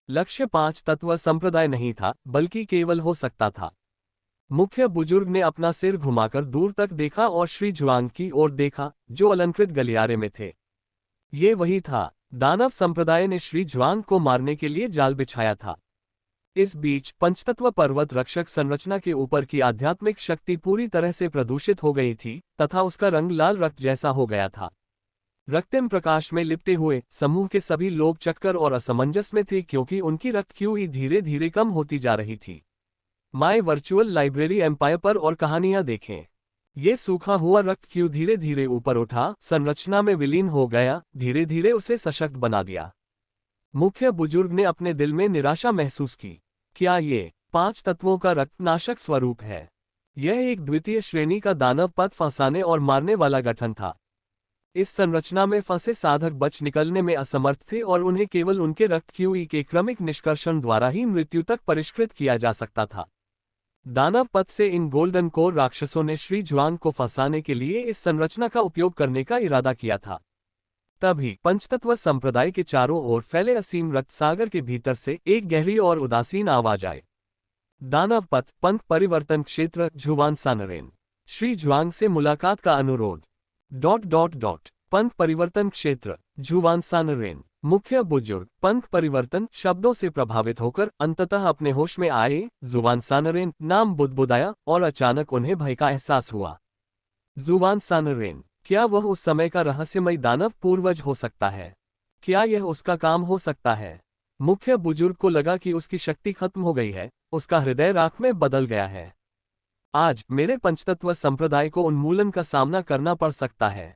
लक्ष्य 5 तत्व संप्रदाय नहीं था, बल्कि केवल हो सकता था। मुख्य बुजुर्ग ने अपना सिर घुमाकर दूर तक देखा और श्री जुआंग की ओर देखा, जो अलंकृत गलियारे में थे। ये वही था। दानव संप्रदाय ने श्री जुआंग को मारने के लिए जाल बिछाया था। इस बीच पंचतत्व पर्वत रक्षक संरचना के ऊपर की आध्यात्मिक शक्ति पूरी तरह से प्रदूषित हो गई थी तथा उसका रंग लाल रक्त जैसा हो गया था। रक्तिम प्रकाश में लिपटे हुए समूह के सभी लोग चक्कर और असमंजस में थे, क्योंकि उनकी रक्त क्यूई धीरे धीरे कम होती जा रही थी। माय वर्चुअल लाइब्रेरी एम्पायर पर और कहानियां देखें। ये सूखा हुआ रक्त क्यू धीरे धीरे ऊपर उठा, संरचना में विलीन हो गया, धीरे धीरे उसे सशक्त बना दिया। मुख्य बुजुर्ग ने अपने दिल में निराशा महसूस की। क्या ये 5 तत्वों का रक्तनाशक स्वरूप है? यह एक द्वितीय श्रेणी का दानव पथ फंसाने और मारने वाला गठन था। इस संरचना में फंसे साधक बच निकलने में असमर्थ थे और उन्हें केवल उनके रक्त क्यूई के क्रमिक निष्कर्षण द्वारा ही मृत्यु तक परिष्कृत किया जा सकता था। दानव पथ से इन गोल्डन कोर राक्षसों ने श्री जुआंग को फंसाने के लिए इस संरचना का उपयोग करने का इरादा किया था। तभी पंचतत्व संप्रदाय के चारों ओर फैले असीम रक्त सागर के भीतर से एक गहरी और उदासीन आवाज आई। दानव पथ पंथ परिवर्तन क्षेत्र झुवान सानरेन। श्री जुआंग से मुलाकात का अनुरोध। ... पंथ परिवर्तन क्षेत्र झुवान सानरेन। मुख्य बुजुर्ग पंथ परिवर्तन शब्दों से प्रभावित होकर अंततः अपने होश में आए। जुवान सानरेन नाम बुदबुदाया और अचानक उन्हें भय का एहसास हुआ। जुवान सानरेन, क्या वह उस समय का रहस्यमय दानव पूर्वज हो सकता है? क्या यह उसका काम हो सकता है? मुख्य बुजुर्ग को लगा कि उसकी शक्ति खत्म हो गई है, उसका हृदय राख में बदल गया है। आज मेरे पंचतत्व संप्रदाय को उन्मूलन का सामना करना पड़ सकता है।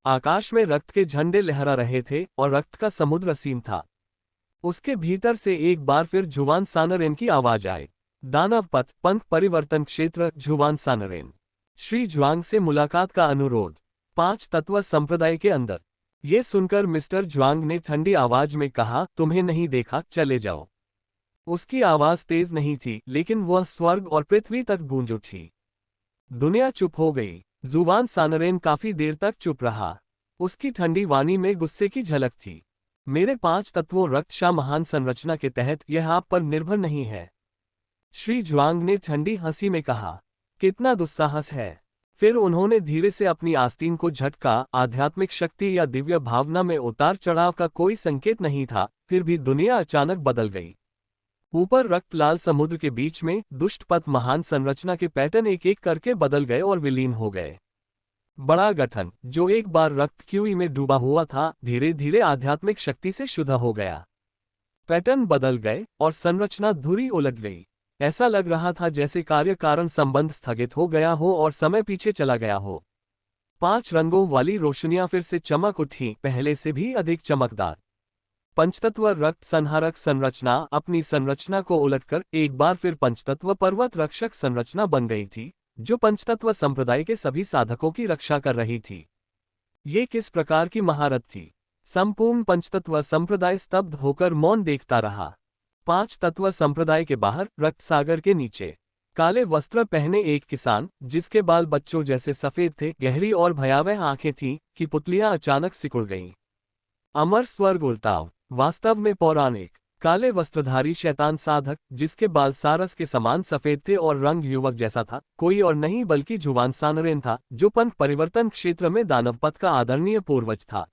आकाश में रक्त के झंडे लहरा रहे थे और रक्त का समुद्र असीम था। उसके भीतर से एक बार फिर झुवान सानरेन की आवाज आई। दानव पथ पंथ परिवर्तन क्षेत्र झुवान सानरेन। श्री जुआंग से मुलाकात का अनुरोध। 5 तत्व संप्रदाय के अंदर। ये सुनकर मिस्टर जुआंग ने ठंडी आवाज में कहा, तुम्हें नहीं देखा, चले जाओ। उसकी आवाज तेज नहीं थी, लेकिन वह स्वर्ग और पृथ्वी तक गूंज उठी। दुनिया चुप हो गई। जुवान सानरेन काफी देर तक चुप रहा। उसकी ठंडी वाणी में गुस्से की झलक थी। मेरे 5 तत्वों रक्तशा महान संरचना के तहत यह आप पर निर्भर नहीं है। श्री जुआंग ने ठंडी हंसी में कहा, कितना दुस्साहस है। फिर उन्होंने धीरे से अपनी आस्तीन को झटका। आध्यात्मिक शक्ति या दिव्य भावना में उतार चढ़ाव का कोई संकेत नहीं था, फिर भी दुनिया अचानक बदल गई। ऊपर रक्त लाल समुद्र के बीच में दुष्ट पथ महान संरचना के पैटर्न एक एक करके बदल गए और विलीन हो गए। बड़ा गठन, जो एक बार रक्त क्यूई में डूबा हुआ था, धीरे धीरे आध्यात्मिक शक्ति से शुद्ध हो गया। पैटर्न बदल गए और संरचना धुरी उलट गई। ऐसा लग रहा था जैसे कार्य कारण संबंध स्थगित हो गया हो और समय पीछे चला गया हो। 5 रंगों वाली रोशनियां फिर से चमक उठी, पहले से भी अधिक चमकदार। पंचतत्व रक्त संहारक संरचना अपनी संरचना को उलटकर एक बार फिर पंचतत्व पर्वत रक्षक संरचना बन गई थी, जो पंचतत्व संप्रदाय के सभी साधकों की रक्षा कर रही थी। ये किस प्रकार की महारत थी! संपूर्ण पंचतत्व संप्रदाय स्तब्ध होकर मौन देखता रहा। 5 तत्व संप्रदाय के बाहर रक्त सागर के नीचे काले वस्त्र पहने एक किसान, जिसके बाल बच्चों जैसे सफेद थे, गहरी और भयावह आंखें थीं कि पुतलियां अचानक सिकुड़ गईं। अमर स्वर्ग उल्टाव। वास्तव में पौराणिक काले वस्त्रधारी शैतान साधक, जिसके बाल सारस के समान सफेद थे और रंग युवक जैसा था, कोई और नहीं बल्कि झुवान सानरेन था, जो पंथ परिवर्तन क्षेत्र में दानव पथ का आदरणीय पूर्वज था।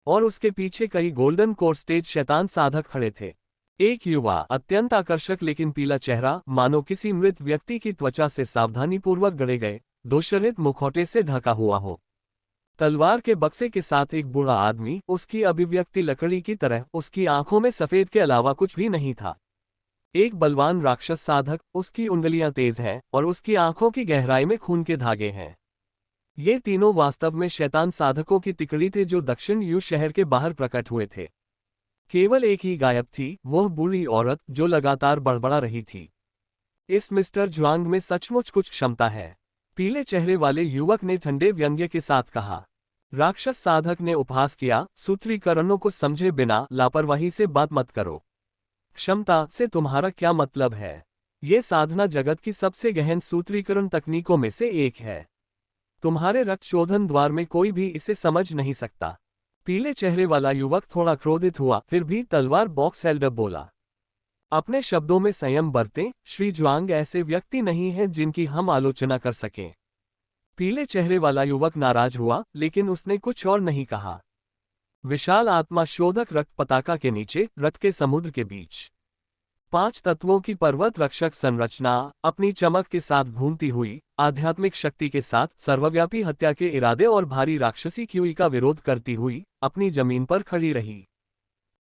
और उसके पीछे कई गोल्डन कोर स्टेज शैतान साधक खड़े थे। एक युवा, अत्यंत आकर्षक लेकिन पीला चेहरा, मानो किसी मृत व्यक्ति की त्वचा से सावधानीपूर्वक गढ़े गए दोषरहित मुखौटे से ढका हुआ हो। तलवार के बक्से के साथ एक बूढ़ा आदमी, उसकी अभिव्यक्ति लकड़ी की तरह, उसकी आंखों में सफेद के अलावा कुछ भी नहीं था। एक बलवान राक्षस साधक, उसकी उंगलियां तेज हैं और उसकी आंखों की गहराई में खून के धागे हैं। ये तीनों वास्तव में शैतान साधकों की तिकड़ी थे जो दक्षिण यू शहर के बाहर प्रकट हुए थे। केवल एक ही गायब थी, वह बूढ़ी औरत जो लगातार बड़बड़ा रही थी। इस मिस्टर ज्वांग में सचमुच कुछ क्षमता है, पीले चेहरे वाले युवक ने ठंडे व्यंग्य के साथ कहा। राक्षस साधक ने उपहास किया, सूत्रीकरणों को समझे बिना लापरवाही से बात मत करो। क्षमता से तुम्हारा क्या मतलब है? ये साधना जगत की सबसे गहन सूत्रीकरण तकनीकों में से एक है। तुम्हारे रक्त शोधन द्वार में कोई भी इसे समझ नहीं सकता। पीले चेहरे वाला युवक थोड़ा क्रोधित हुआ, फिर भी तलवार बॉक्स एल्डर बोला। अपने शब्दों में संयम बरतें, श्री ज्वांग ऐसे व्यक्ति नहीं हैं जिनकी हम आलोचना कर सकें। पीले चेहरे वाला युवक नाराज हुआ, लेकिन उसने कुछ और नहीं कहा। विशाल आत्मा शोधक रक्त पताका के नीचे, रक्त के समुद्र के बीच, 5 तत्वों की पर्वत रक्षक संरचना अपनी चमक के साथ घूमती हुई, आध्यात्मिक शक्ति के साथ सर्वव्यापी हत्या के इरादे और भारी राक्षसी क्यूई का विरोध करती हुई अपनी जमीन पर खड़ी रही।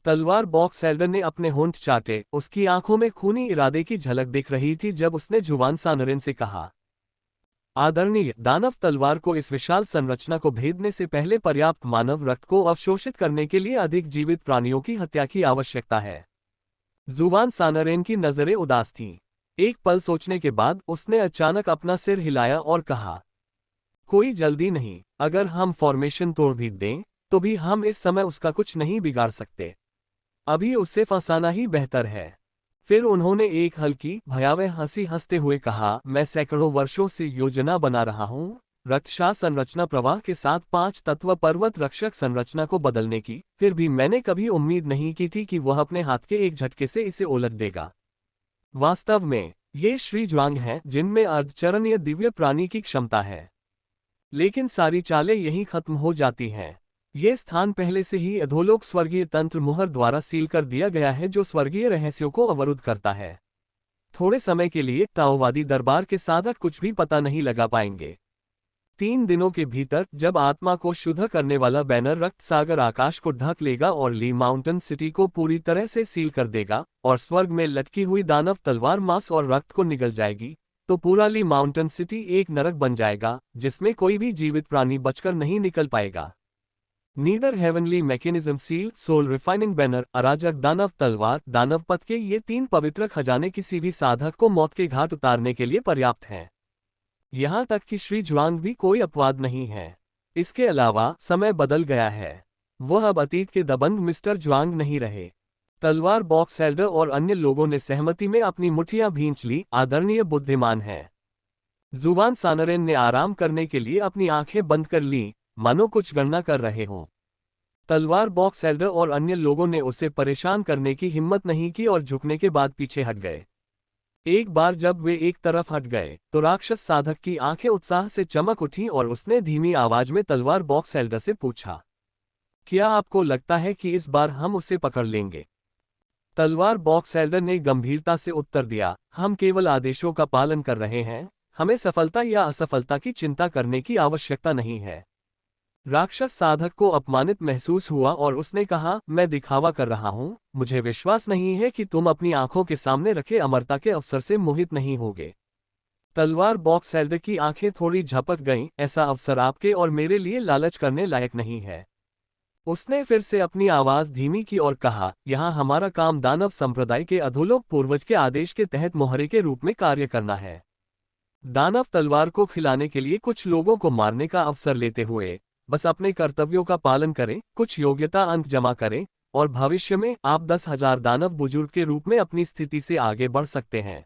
तलवार बॉक्स एल्डर ने अपने होंठ चाटे, उसकी आंखों में खूनी इरादे की झलक दिख रही थी जब उसने जुवान सानरेन से कहा, आदरणीय दानव, तलवार को इस विशाल संरचना को भेदने से पहले पर्याप्त मानव रक्त को अवशोषित करने के लिए अधिक जीवित प्राणियों की हत्या की आवश्यकता है। जुवान सानरेन की नजरें उदास थीं। एक पल सोचने के बाद उसने अचानक अपना सिर हिलाया और कहा, कोई जल्दी नहीं, अगर हम फॉर्मेशन तोड़ भी दें तो भी हम इस समय उसका कुछ नहीं बिगाड़ सकते। अभी उसे फंसाना ही बेहतर है। फिर उन्होंने एक हल्की भयावह हंसी हंसते हुए कहा, मैं सैकड़ों वर्षों से योजना बना रहा हूं रक्तशाह संरचना प्रवाह के साथ 5 तत्व पर्वत रक्षक संरचना को बदलने की, फिर भी मैंने कभी उम्मीद नहीं की थी कि वह अपने हाथ के एक झटके से इसे उलट देगा। वास्तव में ये श्री ज्वांग हैं जिनमें अर्धचरणीय दिव्य प्राणी की क्षमता है। लेकिन सारी चालें यहीं खत्म हो जाती हैं। ये स्थान पहले से ही अधोलोक स्वर्गीय तंत्र मुहर द्वारा सील कर दिया गया है जो स्वर्गीय रहस्यों को अवरुद्ध करता है। थोड़े समय के लिए ताओवादी दरबार के साधक कुछ भी पता नहीं लगा पाएंगे। 3 दिनों के भीतर जब आत्मा को शुद्ध करने वाला बैनर रक्त सागर आकाश को ढक लेगा और ली माउंटेन सिटी को पूरी तरह से सील कर देगा और स्वर्ग में लटकी हुई दानव तलवार मांस और रक्त को निगल जाएगी, तो पूरा ली माउंटेन सिटी एक नरक बन जाएगा जिसमें कोई भी जीवित प्राणी बचकर नहीं निकल पाएगा। Neither heavenly mechanism seal soul refining banner अराजक दानव तलवार दानव पथ के ये 3 पवित्र खजाने किसी भी साधक को मौत के घाट उतारने के लिए पर्याप्त हैं। यहाँ तक कि श्री ज्वांग भी कोई अपवाद नहीं है। इसके अलावा समय बदल गया है। वह अब अतीत के दबंग मिस्टर ज्वांग नहीं रहे। तलवार बॉक्स एल्डर और अन्य लोगों ने सहमति में अपनी मुठ्ठियां भींच ली। आदरणीय बुद्धिमान है। जुबान सानरेन ने आराम करने के लिए अपनी आंखें बंद कर लीं, मानो कुछ गणना कर रहे हों। तलवार बॉक्स एल्डर और अन्य लोगों ने उसे परेशान करने की हिम्मत नहीं की और झुकने के बाद पीछे हट गए। एक बार जब वे एक तरफ हट गए तो राक्षस साधक की आंखें उत्साह से चमक उठीं और उसने धीमी आवाज में तलवार बॉक्स एल्डर से पूछा, क्या आपको लगता है कि इस बार हम उसे पकड़ लेंगे? तलवार बॉक्स एल्डर ने गंभीरता से उत्तर दिया, हम केवल आदेशों का पालन कर रहे हैं, हमें सफलता या असफलता की चिंता करने की आवश्यकता नहीं है। राक्षस साधक को अपमानित महसूस हुआ और उसने कहा, मैं दिखावा कर रहा हूं, मुझे विश्वास नहीं है कि तुम अपनी आंखों के सामने रखे अमरता के अवसर से मोहित नहीं होगे। तलवार बॉक्स एल्डर की आंखें थोड़ी झपक गईं, ऐसा अवसर आपके और मेरे लिए लालच करने लायक नहीं है। उसने फिर से अपनी आवाज धीमी की और कहा, यहाँ हमारा काम दानव संप्रदाय के अधोलोक पूर्वज के आदेश के तहत मोहरे के रूप में कार्य करना है। दानव तलवार को खिलाने के लिए कुछ लोगों को मारने का अवसर लेते हुए बस अपने कर्तव्यों का पालन करें, कुछ योग्यता अंक जमा करें और भविष्य में आप 10,000 दानव बुजुर्ग के रूप में अपनी स्थिति से आगे बढ़ सकते हैं।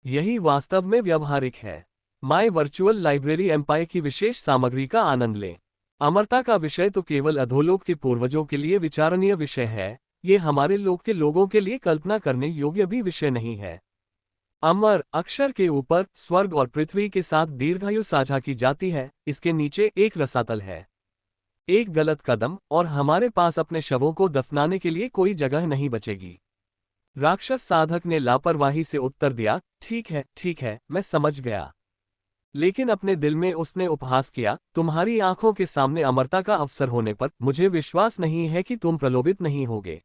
यही वास्तव में व्यवहारिक है। माय वर्चुअल लाइब्रेरी एम्पायर की विशेष सामग्री का आनंद लें। अमरता का विषय तो केवल अधोलोक के पूर्वजों के लिए विचारणीय विषय है, ये हमारे लोक के लोगों के लिए कल्पना करने योग्य भी विषय नहीं है। अमर अक्षर के ऊपर स्वर्ग और पृथ्वी के साथ दीर्घायु साझा की जाती है, इसके नीचे एक रसातल है। एक गलत कदम और हमारे पास अपने शवों को दफनाने के लिए कोई जगह नहीं बचेगी। राक्षस साधक ने लापरवाही से उत्तर दिया, ठीक है, मैं समझ गया। लेकिन अपने दिल में उसने उपहास किया, तुम्हारी आंखों के सामने अमरता का अवसर होने पर मुझे विश्वास नहीं है कि तुम प्रलोभित नहीं होगे।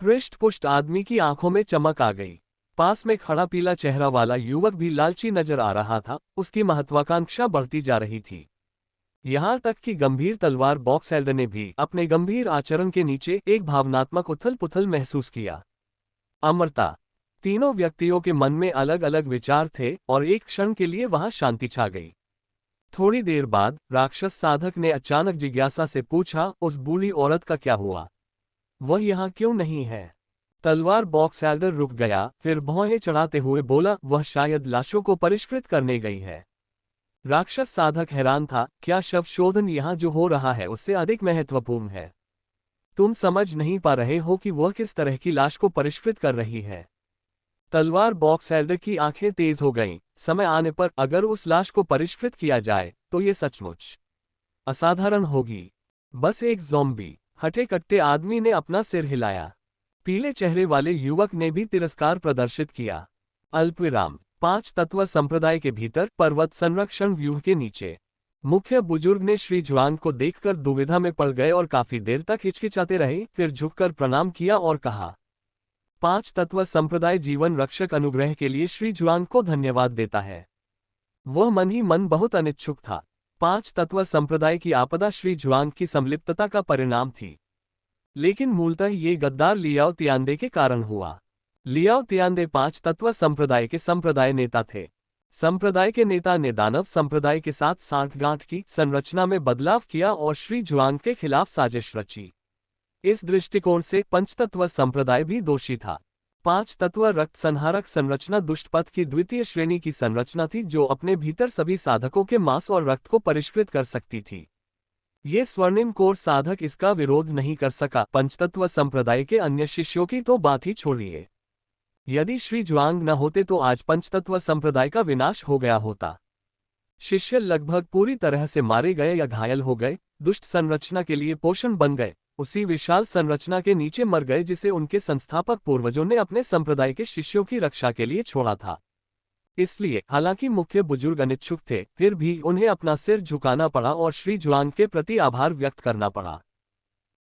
हृष्ट-पुष्ट आदमी की आंखों में चमक आ गई। पास में खड़ा पीला चेहरा वाला युवक भी लालची नजर आ रहा था, उसकी महत्वाकांक्षा बढ़ती जा रही थी। यहां तक कि गंभीर तलवार बॉक्सैल्डर ने भी अपने गंभीर आचरण के नीचे एक भावनात्मक उथल-पुथल महसूस किया। अमरता। तीनों व्यक्तियों के मन में अलग अलग विचार थे और एक क्षण के लिए वहां शांति छा गई। थोड़ी देर बाद राक्षस साधक ने अचानक जिज्ञासा से पूछा, उस बूढ़ी औरत का क्या हुआ? वह यहाँ क्यों नहीं है? तलवार बॉक्सैल्डर रुक गया, फिर भौहें चढ़ाते हुए बोला, वह शायद लाशों को परिष्कृत करने गई है। राक्षस साधक हैरान था, क्या शव शोधन यहाँ जो हो रहा है उससे अधिक महत्वपूर्ण है? तुम समझ नहीं पा रहे हो कि वह किस तरह की लाश को परिष्कृत कर रही है। तलवार बॉक्सैल्डर की आंखें तेज हो गईं। समय आने पर अगर उस लाश को परिष्कृत किया जाए तो ये सचमुच असाधारण होगी। बस एक ज़ॉम्बी हटे-कट्टे आदमी ने अपना सिर हिलाया। पीले चेहरे वाले युवक ने भी तिरस्कार प्रदर्शित किया। अल्पविराम। 5 तत्व संप्रदाय के भीतर पर्वत संरक्षण व्यूह के नीचे मुख्य बुजुर्ग ने श्री जुआंग को देखकर दुविधा में पड़ गए और काफी देर तक हिचकिचाते रहे, फिर झुककर प्रणाम किया और कहा, 5 तत्व संप्रदाय जीवन रक्षक अनुग्रह के लिए श्री जुआंग को धन्यवाद देता है। वह मन ही मन बहुत अनिच्छुक था। 5 तत्व संप्रदाय की आपदा श्री जुआंग की संलिप्तता का परिणाम थी, लेकिन मूलतः ये गद्दार लियाओ तियांदे के कारण हुआ। लियाओ तियांदे 5 तत्व संप्रदाय के संप्रदाय नेता थे। संप्रदाय के नेता ने दानव संप्रदाय के साथ सांठगांठ की, संरचना में बदलाव किया और श्री जुआंग के खिलाफ साजिश रची। इस दृष्टिकोण से पंचतत्व संप्रदाय भी दोषी था। 5 तत्व रक्त संहारक संरचना दुष्टपथ की द्वितीय श्रेणी की संरचना थी, जो अपने भीतर सभी साधकों के मांस और रक्त को परिष्कृत कर सकती थी। ये स्वर्णिम कोर साधक इसका विरोध नहीं कर सका। पंचतत्व संप्रदाय के अन्य शिष्यों की तो बात ही छोड़िए। यदि श्री जुआंग न होते तो आज पंचतत्व संप्रदाय का विनाश हो गया होता। शिष्य लगभग पूरी तरह से मारे गए या घायल हो गए, दुष्ट संरचना के लिए पोषण बन गए, उसी विशाल संरचना के नीचे मर गए जिसे उनके संस्थापक पूर्वजों ने अपने संप्रदाय के शिष्यों की रक्षा के लिए छोड़ा था। इसलिए हालांकि मुख्य बुजुर्ग अनिच्छुक थे, फिर भी उन्हें अपना सिर झुकाना पड़ा और श्री जुआंग के प्रति आभार व्यक्त करना पड़ा।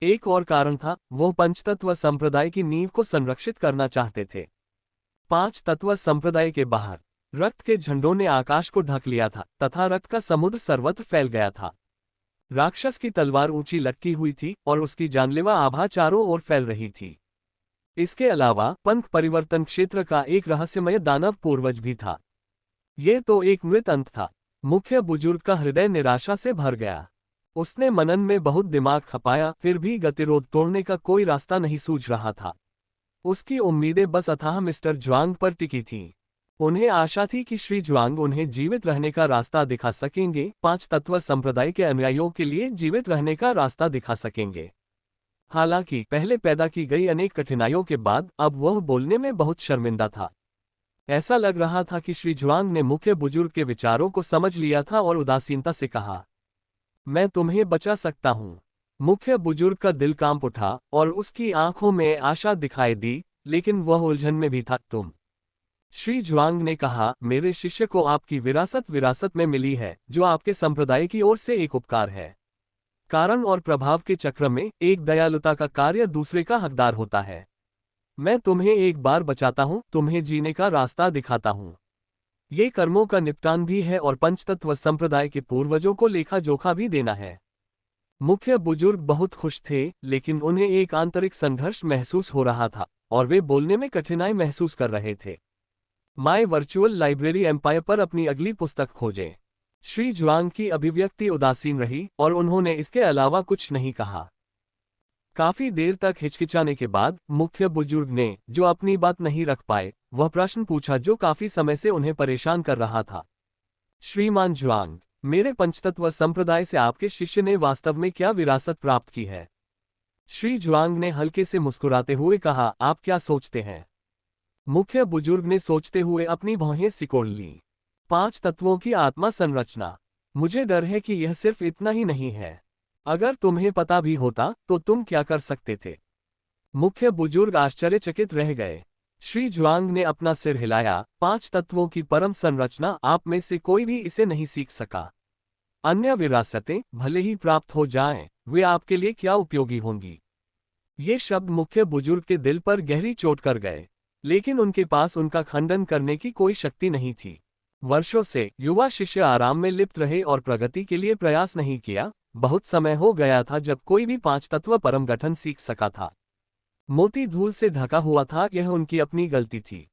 एक और कारण था, वो पंचतत्व संप्रदाय की नींव को संरक्षित करना चाहते थे। 5 तत्व संप्रदाय के बाहर रक्त के झंडों ने आकाश को ढक लिया था तथा रक्त का समुद्र सर्वत्र फैल गया था। राक्षस की तलवार ऊंची लटकी हुई थी और उसकी जानलेवा आभा चारों ओर फैल रही थी। इसके अलावा पंथ परिवर्तन क्षेत्र का एक रहस्यमय दानव पूर्वज भी था। ये तो एक मृत अंत था। मुख्य बुजुर्ग का हृदय निराशा से भर गया। उसने मनन में बहुत दिमाग खपाया, फिर भी गतिरोध तोड़ने का कोई रास्ता नहीं सूझ रहा था। उसकी उम्मीदें बस अथाह मिस्टर जुआंग पर टिकी थीं। उन्हें आशा थी कि श्री जुआंग उन्हें जीवित रहने का रास्ता दिखा सकेंगे, 5 तत्व संप्रदाय के अनुयायियों के लिए जीवित रहने का रास्ता दिखा सकेंगे। हालांकि पहले पैदा की गई अनेक कठिनाइयों के बाद अब वह बोलने में बहुत शर्मिंदा था। ऐसा लग रहा था कि श्री जुआंग ने मुख्य बुजुर्ग के विचारों को समझ लिया था और उदासीनता से कहा, मैं तुम्हें बचा सकता हूँ। मुख्य बुजुर्ग का दिल कांप उठा और उसकी आंखों में आशा दिखाई दी, लेकिन वह उलझन में भी था। तुम? श्री जुआंग ने कहा, मेरे शिष्य को आपकी विरासत में मिली है, जो आपके संप्रदाय की ओर से एक उपकार है। कारण और प्रभाव के चक्र में एक दयालुता का कार्य दूसरे का हकदार होता है। मैं तुम्हें एक बार बचाता हूँ, तुम्हें जीने का रास्ता दिखाता हूँ। ये कर्मों का निपटान भी है और पंचतत्व संप्रदाय के पूर्वजों को लेखा जोखा भी देना है। मुख्य बुजुर्ग बहुत खुश थे, लेकिन उन्हें एक आंतरिक संघर्ष महसूस हो रहा था और वे बोलने में कठिनाई महसूस कर रहे थे। माय वर्चुअल लाइब्रेरी एम्पायर पर अपनी अगली पुस्तक खोजें। श्री जुआंग की अभिव्यक्ति उदासीन रही और उन्होंने इसके अलावा कुछ नहीं कहा। काफी देर तक हिचकिचाने के बाद मुख्य बुजुर्ग ने, जो अपनी बात नहीं रख पाए, वह प्रश्न पूछा जो काफी समय से उन्हें परेशान कर रहा था। श्रीमान जुआंग, मेरे पंचतत्व संप्रदाय से आपके शिष्य ने वास्तव में क्या विरासत प्राप्त की है? श्री जुआंग ने हल्के से मुस्कुराते हुए कहा, आप क्या सोचते हैं? मुख्य बुजुर्ग ने सोचते हुए अपनी भौहें सिकोड़ लीं। 5 तत्वों की आत्मा संरचना। मुझे डर है कि यह सिर्फ इतना ही नहीं है। अगर तुम्हें पता भी होता तो तुम क्या कर सकते थे? मुख्य बुजुर्ग आश्चर्यचकित रह गए। श्री जुआंग ने अपना सिर हिलाया। 5 तत्वों की परम संरचना आप में से कोई भी इसे नहीं सीख सका। अन्य विरासतें भले ही प्राप्त हो जाएं, वे आपके लिए क्या उपयोगी होंगी। ये शब्द मुख्य बुजुर्ग के दिल पर गहरी चोट कर गए, लेकिन उनके पास उनका खंडन करने की कोई शक्ति नहीं थी। वर्षों से युवा शिष्य आराम में लिप्त रहे और प्रगति के लिए प्रयास नहीं किया। बहुत समय हो गया था जब कोई भी 5 तत्व परम गठन सीख सका था। मोती धूल से ढका हुआ था, यह उनकी अपनी गलती थी।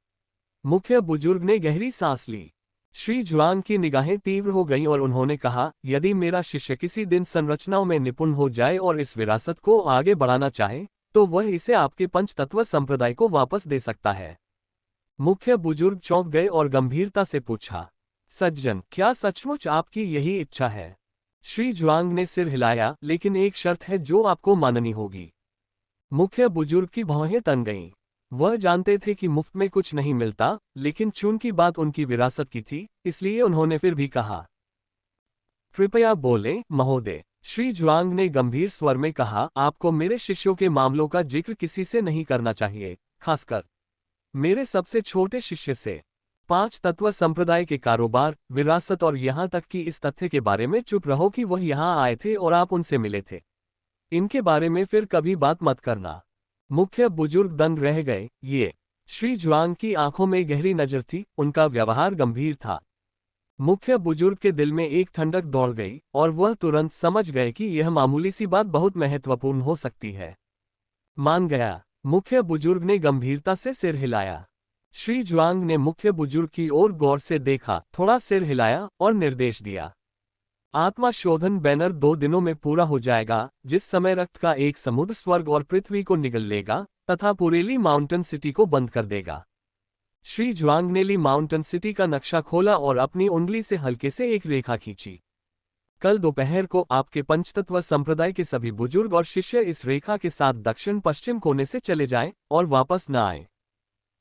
मुख्य बुजुर्ग ने गहरी सांस ली। श्री जुआंग की निगाहें तीव्र हो गईं और उन्होंने कहा, यदि मेरा शिष्य किसी दिन संरचनाओं में निपुण हो जाए और इस विरासत को आगे बढ़ाना चाहे, तो वह इसे आपके पंचतत्व संप्रदाय को वापस दे सकता है। मुख्य बुजुर्ग चौंक गए और गंभीरता से पूछा, सज्जन, क्या सचमुच आपकी यही इच्छा है? श्री जुआंग ने सिर हिलाया, लेकिन एक शर्त है जो आपको माननी होगी। मुख्य बुजुर्ग की भौहें तन गईं। वह जानते थे कि मुफ्त में कुछ नहीं मिलता, लेकिन चूंकि बात उनकी विरासत की थी, इसलिए उन्होंने फिर भी कहा, कृपया बोलें, महोदय। श्री जुआंग ने गंभीर स्वर में कहा, आपको मेरे शिष्यों के मामलों का जिक्र किसी से नहीं करना चाहिए, खासकर मेरे सबसे छोटे शिष्य से। 5 तत्व संप्रदाय के कारोबार, विरासत और यहाँ तक कि इस तथ्य के बारे में चुप रहो कि वह यहाँ आए थे और आप उनसे मिले थे, इनके बारे में फिर कभी बात मत करना। मुख्य बुजुर्ग दंग रह गए। ये श्री जुआंग की आंखों में गहरी नजर थी, उनका व्यवहार गंभीर था। मुख्य बुजुर्ग के दिल में एक ठंडक दौड़ गई और वह तुरंत समझ गए कि यह मामूली सी बात बहुत महत्वपूर्ण हो सकती है। मान गया। मुख्य बुजुर्ग ने गंभीरता से सिर हिलाया। श्री जुआंग ने मुख्य बुजुर्ग की ओर गौर से देखा, थोड़ा सिर हिलाया और निर्देश दिया, आत्मा शोधन बैनर 2 दिनों में पूरा हो जाएगा, जिस समय रक्त का एक समुद्र स्वर्ग और पृथ्वी को निगल लेगा तथा पुरेली माउंटेन सिटी को बंद कर देगा। श्री जुआंग ने ली माउंटेन सिटी का नक्शा खोला और अपनी उंगली से हल्के से एक रेखा खींची। कल दोपहर को आपके पंचतत्व संप्रदाय के सभी बुजुर्ग और शिष्य इस रेखा के साथ दक्षिण पश्चिम कोने से चले जाएं और वापस न आए।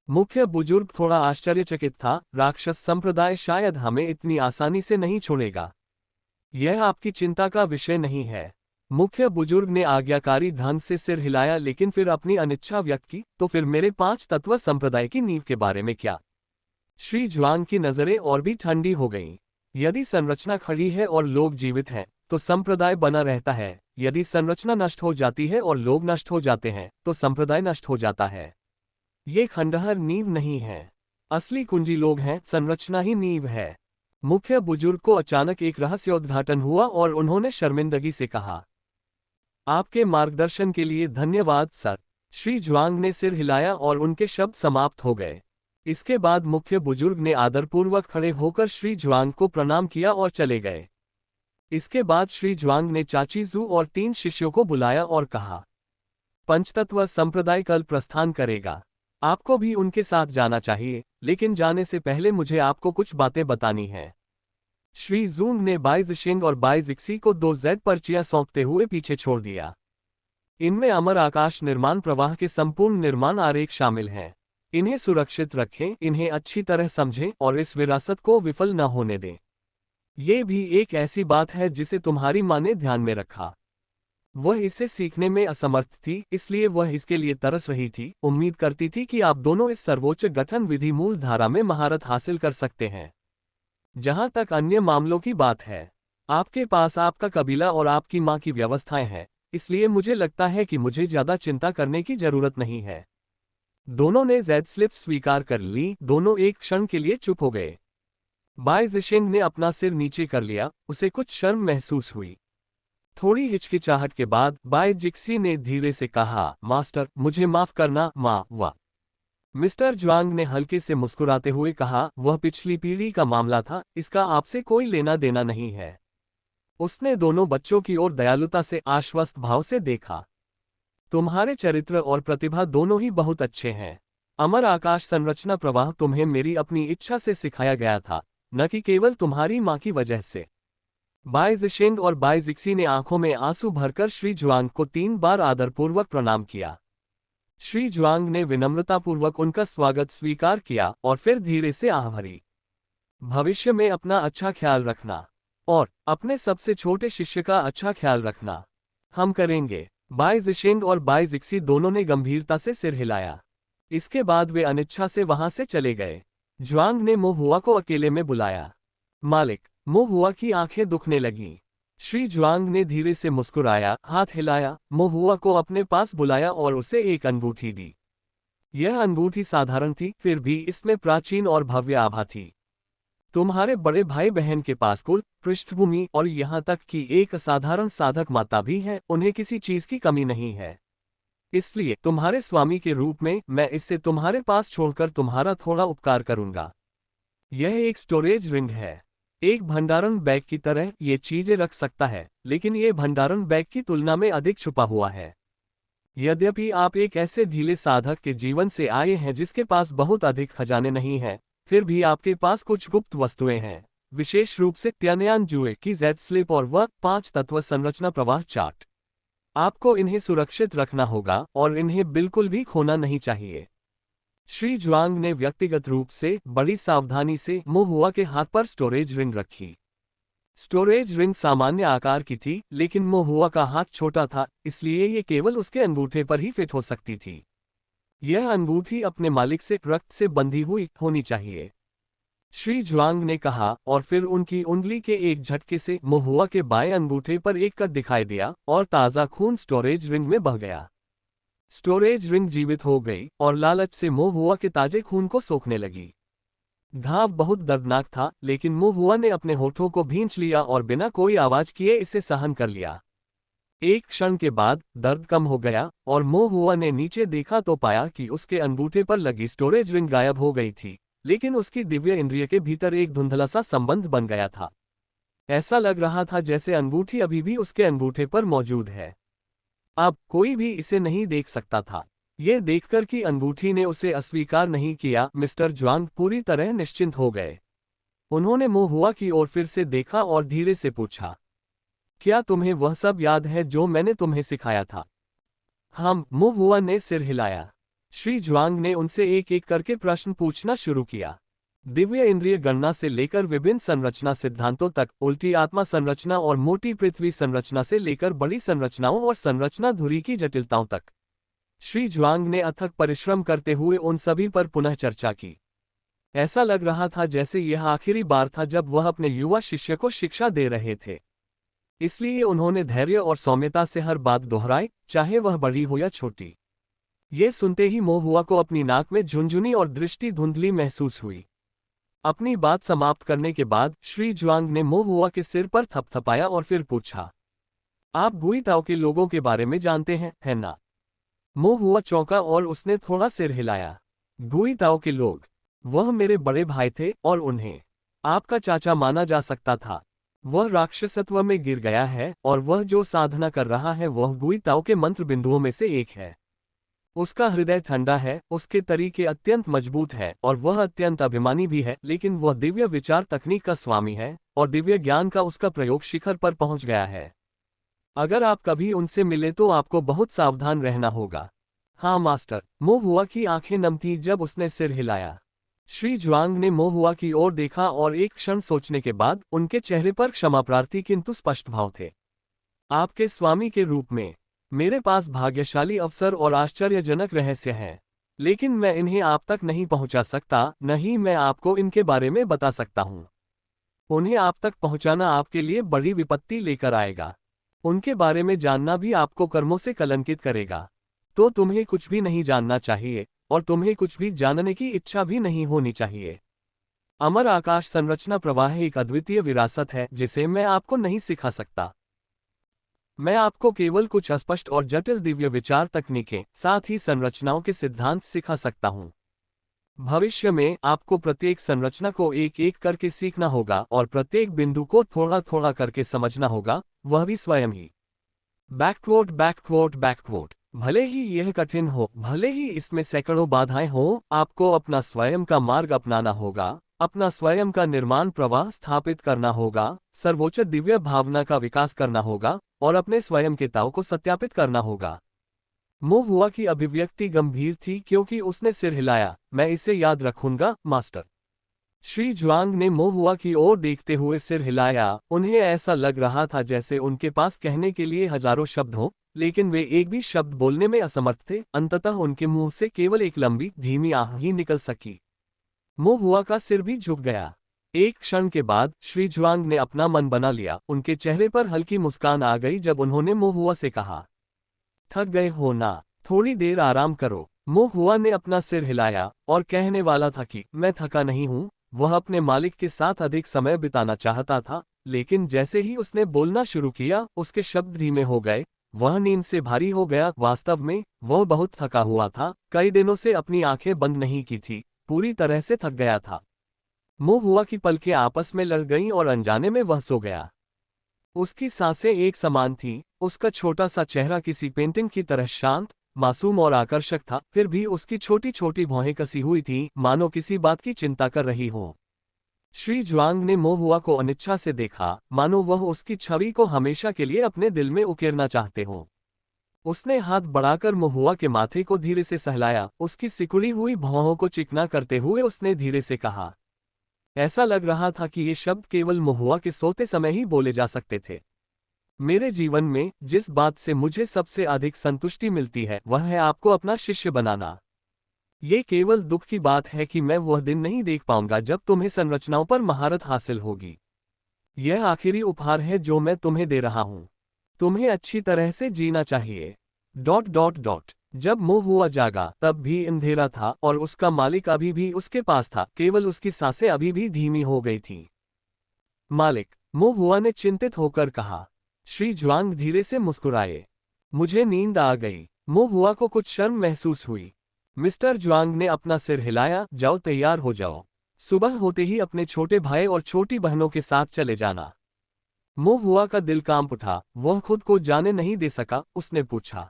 मुख्य बुजुर्ग थोड़ा आश्चर्यचकित था, राक्षस संप्रदाय शायद हमें इतनी आसानी से नहीं छोड़ेगा। यह आपकी चिंता का विषय नहीं है। मुख्य बुजुर्ग ने आज्ञाकारी ढंग से सिर हिलाया, लेकिन फिर अपनी अनिच्छा व्यक्त की, तो फिर मेरे 5 तत्व संप्रदाय की नींव के बारे में क्या? श्री जुआंग की नजरें और भी ठंडी हो गईं। यदि संरचना खड़ी है और लोग जीवित हैं, तो संप्रदाय बना रहता है। यदि संरचना नष्ट हो जाती है और लोग नष्ट हो जाते हैं, तो संप्रदाय नष्ट हो जाता है। ये खंडहर नींव नहीं है, असली कुंजी लोग हैं, संरचना ही नींव है। मुख्य बुजुर्ग को अचानक एक रहस्योद्घाटन हुआ और उन्होंने शर्मिंदगी से कहा, आपके मार्गदर्शन के लिए धन्यवाद सर। श्री जुआंग ने सिर हिलाया और उनके शब्द समाप्त हो गए। इसके बाद मुख्य बुजुर्ग ने आदरपूर्वक खड़े होकर श्री जुआंग को प्रणाम किया और चले गए। इसके बाद श्री जुआंग ने चाची जू और 3 शिष्यों को बुलाया और कहा, पंचतत्व संप्रदाय कल प्रस्थान करेगा। आपको भी उनके साथ जाना चाहिए, लेकिन जाने से पहले मुझे आपको कुछ बातें बतानी हैं। श्री जूंग ने बाई जिशिंग और बाई जिक्सी को 2 जेड पर्चियां सौंपते हुए पीछे छोड़ दिया। इनमें अमर आकाश निर्माण प्रवाह के संपूर्ण निर्माण आरेख शामिल हैं। इन्हें सुरक्षित रखें, इन्हें अच्छी तरह समझें और इस विरासत को विफल न होने दें। ये भी एक ऐसी बात है जिसे तुम्हारी माँ ने ध्यान में रखा। वह इसे सीखने में असमर्थ थी, इसलिए वह इसके लिए तरस रही थी। उम्मीद करती थी कि आप दोनों इस सर्वोच्च गठन विधि मूल धारा में महारत हासिल कर सकते हैं। जहां तक अन्य मामलों की बात है, आपके पास आपका कबीला और आपकी माँ की व्यवस्थाएं हैं, इसलिए मुझे लगता है कि मुझे ज्यादा चिंता करने की जरूरत नहीं है। दोनों ने जेड स्लिप स्वीकार कर ली। दोनों एक क्षण के लिए चुप हो गए। बाई जिशिंग ने अपना सिर नीचे कर लिया, उसे कुछ शर्म महसूस हुई। थोड़ी हिचकिचाहट के बाद बाई जिक्सी ने धीरे से कहा, मास्टर, मुझे माफ करना माँ। वाह। मिस्टर जुआंग ने हल्के से मुस्कुराते हुए कहा, वह पिछली पीढ़ी का मामला था, इसका आपसे कोई लेना देना नहीं है। उसने दोनों बच्चों की ओर दयालुता से आश्वस्त भाव से देखा। तुम्हारे चरित्र और प्रतिभा दोनों ही बहुत अच्छे हैं। अमर आकाश संरचना प्रवाह तुम्हें मेरी अपनी इच्छा से सिखाया गया था, न कि केवल तुम्हारी माँ की वजह से। बाई जिशिंग और बाई जिक्सी ने आंखों में आंसू भरकर श्री जुआंग को 3 बार आदरपूर्वक प्रणाम किया। श्री जुआंग ने विनम्रतापूर्वक उनका स्वागत स्वीकार किया और फिर धीरे से आह भरी। भविष्य में अपना अच्छा ख्याल रखना और अपने सबसे छोटे शिष्य का अच्छा ख्याल रखना। हम करेंगे। बाई जिशिंग और बाई जिक्सी दोनों ने गंभीरता से सिर हिलाया। इसके बाद वे अनिच्छा से वहां से चले गए। ज्वांग ने मो हुआ को अकेले में बुलाया। मालिक, मो हुआ की आंखें दुखने लगीं। श्री ज्वांग ने धीरे से मुस्कुराया, हाथ हिलाया, मो हुआ को अपने पास बुलाया और उसे एक अंगूठी दी। यह अंगूठी साधारण थी, फिर भी इसमें प्राचीन और भव्य आभा थी। तुम्हारे बड़े भाई बहन के पास कुल, पृष्ठभूमि और यहाँ तक कि एक असाधारण साधक माता भी है, उन्हें किसी चीज की कमी नहीं है। इसलिए तुम्हारे स्वामी के रूप में मैं इसे तुम्हारे पास छोड़कर तुम्हारा थोड़ा उपकार करूंगा। यह एक स्टोरेज रिंग है। एक भंडारण बैग की तरह ये चीजें रख सकता है, लेकिन ये भंडारण बैग की तुलना में अधिक छुपा हुआ है। यद्यपि आप एक ऐसे ढीले साधक के जीवन से आए हैं जिसके पास बहुत अधिक खजाने नहीं हैं, फिर भी आपके पास कुछ गुप्त वस्तुएं हैं, विशेष रूप से त्यानयान जुए की जेड स्लिप और वह 5 तत्व संरचना प्रवाह चार्ट। आपको इन्हें सुरक्षित रखना होगा और इन्हें बिल्कुल भी खोना नहीं चाहिए। श्री ज्वांग ने व्यक्तिगत रूप से बड़ी सावधानी से मो हुआ के हाथ पर स्टोरेज रिंग रखी। स्टोरेज रिंग सामान्य आकार की थी, लेकिन मो हुआ का हाथ छोटा था, इसलिए ये केवल उसके अंगूठे पर ही फिट हो सकती थी। यह अंगूठी अपने मालिक से रक्त से बंधी हुई होनी चाहिए, श्री ज्वांग ने कहा, और फिर उनकी उंगली के एक झटके से मो हुआ के बाएं अंगूठे पर एक कट दिखाई दिया और ताज़ा खून स्टोरेज रिंग में बह गया। स्टोरेज रिंग जीवित हो गई और लालच से मो हुआ के ताजे खून को सोखने लगी। घाव बहुत दर्दनाक था, लेकिन मो हुआ ने अपने होठों को भींच लिया और बिना कोई आवाज किए इसे सहन कर लिया। एक क्षण के बाद दर्द कम हो गया और मो हुआ ने नीचे देखा तो पाया कि उसके अंगूठे पर लगी स्टोरेज रिंग गायब हो गई थी, लेकिन उसकी दिव्य इंद्रिय के भीतर एक धुंधला सा संबंध बन गया था। ऐसा लग रहा था जैसे अंगूठी अभी भी उसके अंगूठे पर मौजूद है। अब कोई भी इसे नहीं देख सकता था। ये देखकर कि अंगूठी ने उसे अस्वीकार नहीं किया, मिस्टर ज्वांग पूरी तरह निश्चिंत हो गए। उन्होंने मो हुआ की ओर फिर से देखा और धीरे से पूछा, क्या तुम्हें वह सब याद है जो मैंने तुम्हें सिखाया था? हाँ, मो हुआ ने सिर हिलाया। श्री ज्वांग ने उनसे एक एक करके प्रश्न पूछना शुरू किया। दिव्य इंद्रिय गणना से लेकर विभिन्न संरचना सिद्धांतों तक, उल्टी आत्मा संरचना और मोटी पृथ्वी संरचना से लेकर बड़ी संरचनाओं और संरचना धुरी की जटिलताओं तक। श्री ज्वांग ने अथक परिश्रम करते हुए उन सभी पर पुनः चर्चा की। ऐसा लग रहा था जैसे यह आखिरी बार था जब वह अपने युवा शिष्य को शिक्षा दे रहे थे। इसलिए उन्होंने धैर्य और सौम्यता से हर बात दोहराई, चाहे वह बड़ी हो या छोटी। ये सुनते ही मो हुआ को अपनी नाक में झुनझुनी और दृष्टि धुंधली महसूस हुई। अपनी बात समाप्त करने के बाद श्री ज्वांग ने मो हुआ के सिर पर थपथपाया और फिर पूछा, आप गुई ताओ के लोगों के बारे में जानते हैं, है ना? मो हुआ चौंका और उसने थोड़ा सिर हिलाया। गुई ताओ के लोग? वह मेरे बड़े भाई थे और उन्हें आपका चाचा माना जा सकता था। वह राक्षसत्व में गिर गया है और वह जो साधना कर रहा है वह गुई ताओ के मंत्र बिंदुओं में से एक है। उसका हृदय ठंडा है, उसके तरीके अत्यंत मजबूत है और वह अत्यंत अभिमानी भी है, लेकिन वह दिव्य विचार तकनीक का स्वामी है और दिव्य ज्ञान का उसका प्रयोग शिखर पर पहुंच गया है। अगर आप कभी उनसे मिले तो आपको बहुत सावधान रहना होगा। हाँ मास्टर। मो हुआ की आंखें नम थीं जब उसने सिर हिलाया। श्री ज्वांग ने मो हुआ की ओर देखा और एक क्षण सोचने के बाद उनके चेहरे पर क्षमाप्रार्थी किंतु स्पष्ट भाव थे। आपके स्वामी के रूप में मेरे पास भाग्यशाली अवसर और आश्चर्यजनक रहस्य हैं, लेकिन मैं इन्हें आप तक नहीं पहुंचा सकता, न ही मैं आपको इनके बारे में बता सकता हूं। उन्हें आप तक पहुंचाना आपके लिए बड़ी विपत्ति लेकर आएगा। उनके बारे में जानना भी आपको कर्मों से कलंकित करेगा। तो तुम्हें कुछ भी नहीं जानना चाहिए और तुम्हें कुछ भी जानने की इच्छा भी नहीं होनी चाहिए। अमर आकाश संरचना प्रवाह एक अद्वितीय विरासत है जिसे मैं आपको नहीं सिखा सकता। मैं आपको केवल कुछ अस्पष्ट और जटिल दिव्य विचार तकनीकें, साथ ही संरचनाओं के सिद्धांत सिखा सकता हूं। भविष्य में आपको प्रत्येक संरचना को एक एक करके सीखना होगा और प्रत्येक बिंदु को थोड़ा थोड़ा करके समझना होगा, वह भी स्वयं ही। बैकवोट बैकवोट बैकवोट। भले ही यह कठिन हो, भले ही इसमें सैकड़ों बाधाएं हो, आपको अपना स्वयं का मार्ग अपनाना होगा, अपना स्वयं का निर्माण प्रवाह स्थापित करना होगा, सर्वोच्च दिव्य भावना का विकास करना होगा और अपने स्वयं के ताओ को सत्यापित करना होगा। मो हुआ की अभिव्यक्ति गंभीर थी क्योंकि उसने सिर हिलाया। मैं इसे याद रखूंगा, मास्टर। श्री जुआंग ने मोहुआ की ओर देखते हुए सिर हिलाया। उन्हें ऐसा लग रहा था जैसे उनके पास कहने के लिए हजारों शब्द हों, लेकिन वे एक भी शब्द बोलने में असमर्थ थे। अंततः उनके मुंह से केवल एक लंबी धीमी आह ही निकल सकी। मोहुआ का सिर भी झुक गया। एक क्षण के बाद श्री जुआंग ने अपना मन बना लिया। उनके चेहरे पर हल्की मुस्कान आ गई जब उन्होंने मोहुआ से कहा, थक गए हो ना, थोड़ी देर आराम करो। मोहुआ ने अपना सिर हिलाया और कहने वाला था कि मैं थका नहीं हूं। वह अपने मालिक के साथ अधिक समय बिताना चाहता था, लेकिन जैसे ही उसने बोलना शुरू किया उसके शब्द धीमे हो गए। वह नींद से भारी हो गया। वास्तव में वह बहुत थका हुआ था। कई दिनों से अपनी आंखें बंद नहीं की थी, पूरी तरह से थक गया था। मोहुआ की पलकें आपस में लड़ गईं और अनजाने में वह सो गया। उसकी सांसें एक समान थीं। उसका छोटा सा चेहरा किसी पेंटिंग की तरह शांत, मासूम और आकर्षक था। फिर भी उसकी छोटी छोटी भौहें कसी हुई थीं, मानो किसी बात की चिंता कर रही हो। श्री जुआंग ने मोहुआ को अनिच्छा से देखा, मानो वह उसकी छवि को हमेशा के लिए अपने दिल में उकेरना चाहते हो। उसने हाथ बढ़ाकर मोहुआ के माथे को धीरे से सहलाया। उसकी सिकुड़ी हुई भौहों को चिकना करते हुए उसने धीरे से कहा। ऐसा लग रहा था कि ये शब्द केवल मोहुआ के सोते समय ही बोले जा सकते थे। मेरे जीवन में जिस बात से मुझे सबसे अधिक संतुष्टि मिलती है वह है आपको अपना शिष्य बनाना। ये केवल दुख की बात है कि मैं वह दिन नहीं देख पाऊंगा जब तुम्हें संरचनाओं पर महारत हासिल होगी। यह आखिरी उपहार है जो मैं तुम्हें दे रहा हूं। तुम्हें अच्छी तरह से जीना चाहिए। ... जब मोहुआ जागा तब भी अंधेरा था और उसका मालिक अभी भी उसके पास था, केवल उसकी सांसें अभी भी धीमी हो गई थीं। मालिक, मोहुआ ने चिंतित होकर कहा। श्री जुआंग धीरे से मुस्कुराए। मुझे नींद आ गई। मोहुआ को कुछ शर्म महसूस हुई। मिस्टर जुआंग ने अपना सिर हिलाया। जाओ, तैयार हो जाओ। सुबह होते ही अपने छोटे भाई और छोटी बहनों के साथ चले जाना। मोहुआ का दिल कांप उठा। वह खुद को जाने नहीं दे सका। उसने पूछा,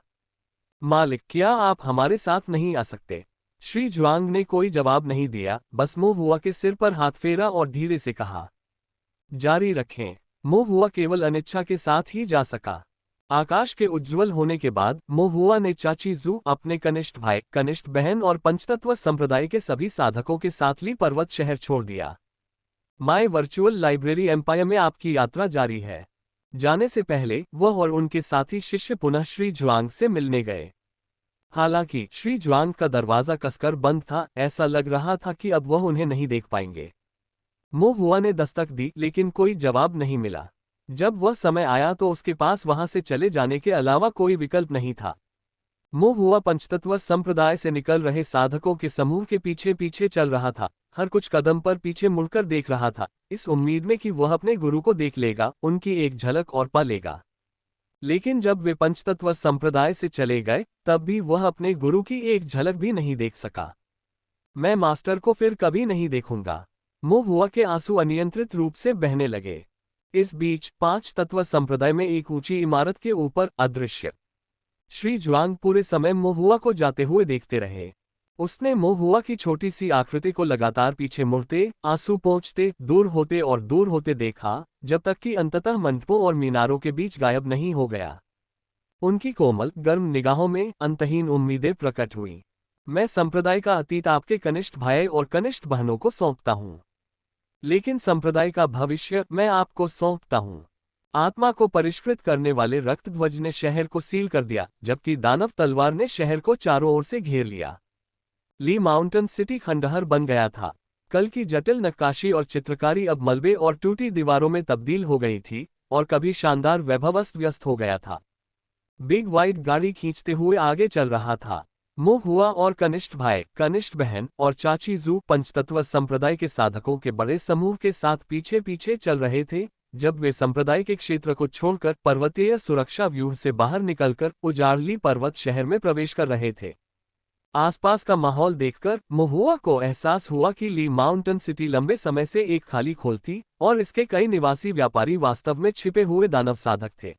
मालिक, क्या आप हमारे साथ नहीं आ सकते? श्री जुआंग ने कोई जवाब नहीं दिया, बस मोहुआ के सिर पर हाथ फेरा और धीरे से कहा, जारी रखें। मोहुआ केवल अनिच्छा के साथ ही जा सका। आकाश के उज्ज्वल होने के बाद मोहुआ ने चाची जू, अपने कनिष्ठ भाई, कनिष्ठ बहन और पंचतत्व संप्रदाय के सभी साधकों के साथ ली पर्वत शहर छोड़ दिया। माय वर्चुअल लाइब्रेरी एम्पायर में आपकी यात्रा जारी है। जाने से पहले वह और उनके साथी शिष्य पुनः श्री जुआंग से मिलने गए। हालांकि श्री जुआंग का दरवाजा कसकर बंद था। ऐसा लग रहा था कि अब वह उन्हें नहीं देख पाएंगे। मोहुआ ने दस्तक दी, लेकिन कोई जवाब नहीं मिला। जब वह समय आया तो उसके पास वहां से चले जाने के अलावा कोई विकल्प नहीं था। मोहुआ पंचतत्व संप्रदाय से निकल रहे साधकों के समूह के पीछे पीछे चल रहा था। हर कुछ कदम पर पीछे मुड़कर देख रहा था, इस उम्मीद में कि वह अपने गुरु को देख लेगा, उनकी एक झलक और पा लेगा। लेकिन जब वे पंचतत्व संप्रदाय से चले गए तब भी वह अपने गुरु की एक झलक भी नहीं देख सका। मैं मास्टर को फिर कभी नहीं देखूंगा। मोहुआ के आंसू अनियंत्रित रूप से बहने लगे। इस बीच पांच तत्व संप्रदाय में एक ऊंची इमारत के ऊपर अदृश्य श्री जुआंग पूरे समय मोहुआ को जाते हुए देखते रहे। उसने मोहुआ की छोटी सी आकृति को लगातार पीछे मुड़ते, आंसू पोंछते, दूर होते देखा, जब तक कि अंततः मंडपों और मीनारों के बीच गायब नहीं हो गया। उनकी कोमल गर्म निगाहों में अंतहीन उम्मीदें प्रकट हुई। मैं संप्रदाय का अतीत आपके कनिष्ठ भाई और कनिष्ठ बहनों को सौंपता हूँ, लेकिन संप्रदाय का भविष्य मैं आपको सौंपता हूँ। आत्मा को परिष्कृत करने वाले रक्तध्वज ने शहर को सील कर दिया, जबकि दानव तलवार ने शहर को चारों ओर से घेर लिया। ली माउंटेन सिटी खंडहर बन गया था। कल की जटिल नक्काशी और चित्रकारी अब मलबे और टूटी दीवारों में तब्दील हो गई थी, और कभी शानदार वैभव अस्त व्यस्त हो गया था। बिग वाइट गाड़ी खींचते हुए आगे चल रहा था। मोहुआ और कनिष्ठ भाई, कनिष्ठ बहन और चाची जू पंचतत्व संप्रदाय के साधकों के बड़े समूह के साथ पीछे पीछे चल रहे थे। जब वे संप्रदाय के क्षेत्र को छोड़कर पर्वतीय सुरक्षा व्यूह से बाहर निकलकर उजाड़ली पर्वत शहर में प्रवेश कर रहे थे, आसपास का माहौल देखकर मोहुआ को एहसास हुआ कि ली माउंटेन सिटी लंबे समय से एक खाली खोल थी और इसके कई निवासी व्यापारी वास्तव में छिपे हुए दानव साधक थे।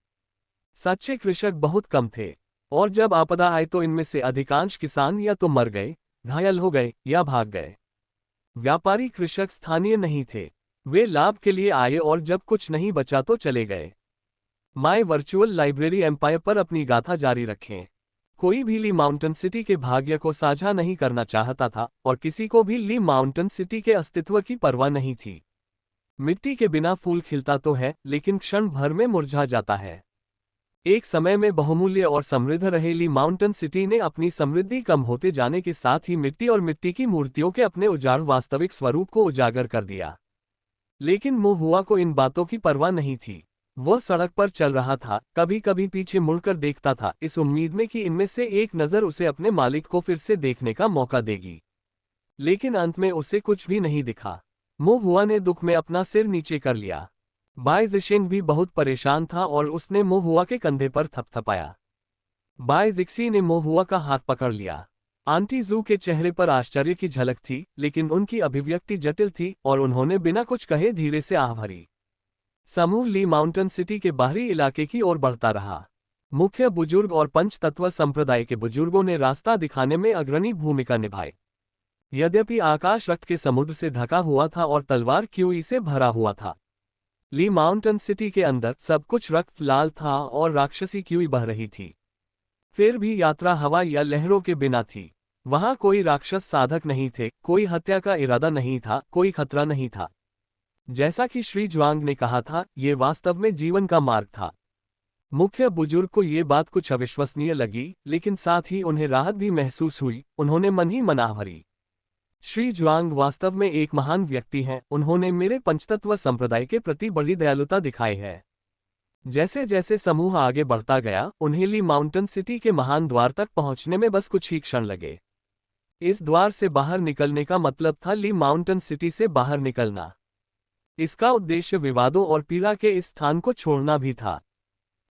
सच्चे कृषक बहुत कम थे, और जब आपदा आए तो इनमें से अधिकांश किसान या तो मर गए, घायल हो गए या भाग गए। व्यापारी कृषक स्थानीय नहीं थे। वे लाभ के लिए आए और जब कुछ नहीं बचा तो चले गए। माय वर्चुअल लाइब्रेरी एम्पायर पर अपनी गाथा जारी रखें। कोई भी ली माउंटेन सिटी के भाग्य को साझा नहीं करना चाहता था और किसी को भी ली माउंटेन सिटी के अस्तित्व की परवाह नहीं थी। मिट्टी के बिना फूल खिलता तो है, लेकिन क्षण भर में मुरझा जाता है। एक समय में बहुमूल्य और समृद्ध रहे ली माउंटेन सिटी ने अपनी समृद्धि कम होते जाने के साथ ही मिट्टी और मिट्टी की मूर्तियों के अपने उजाड़ वास्तविक स्वरूप को उजागर कर दिया। लेकिन मोहुआ को इन बातों की परवाह नहीं थी। वह सड़क पर चल रहा था, कभी कभी पीछे मुड़कर देखता था, इस उम्मीद में कि इनमें से एक नज़र उसे अपने मालिक को फिर से देखने का मौका देगी। लेकिन अंत में उसे कुछ भी नहीं दिखा। मोहुआ ने दुख में अपना सिर नीचे कर लिया। बाय जिशिंग भी बहुत परेशान था और उसने मोहुआ के कंधे पर थपथपाया। बाय जिक्सी ने मोहुआ का हाथ पकड़ लिया। आंटी जू के चेहरे पर आश्चर्य की झलक थी, लेकिन उनकी अभिव्यक्ति जटिल थी और उन्होंने बिना कुछ कहे धीरे से आह भरी। समूह ली माउंटेन सिटी के बाहरी इलाके की ओर बढ़ता रहा। मुख्य बुजुर्ग और पंचतत्व संप्रदाय के बुजुर्गों ने रास्ता दिखाने में अग्रणी भूमिका निभाई। यद्यपि आकाश रक्त के समुद्र से ढका हुआ था और तलवार क्यूई से भरा हुआ था, ली माउंटेन सिटी के अंदर सब कुछ रक्त लाल था और राक्षसी क्यूई बह रही थी। फिर भी यात्रा हवा या लहरों के बिना थी। वहां कोई राक्षस साधक नहीं थे, कोई हत्या का इरादा नहीं था, कोई खतरा नहीं था। जैसा कि श्री ज्वांग ने कहा था, ये वास्तव में जीवन का मार्ग था। मुख्य बुजुर्ग को ये बात कुछ अविश्वसनीय लगी, लेकिन साथ ही उन्हें राहत भी महसूस हुई। उन्होंने मन ही मन आह भरी। श्री ज्वांग वास्तव में एक महान व्यक्ति हैं। उन्होंने मेरे पंचतत्व संप्रदाय के प्रति बड़ी दयालुता दिखाई है। जैसे जैसे समूह आगे बढ़ता गया, उन्हें ली माउंटेन सिटी के महान द्वार तक पहुंचने में बस कुछ ही क्षण लगे। इस द्वार से बाहर निकलने का मतलब था ली माउंटेन सिटी से बाहर निकलना। इसका उद्देश्य विवादों और पीड़ा के इस स्थान को छोड़ना भी था।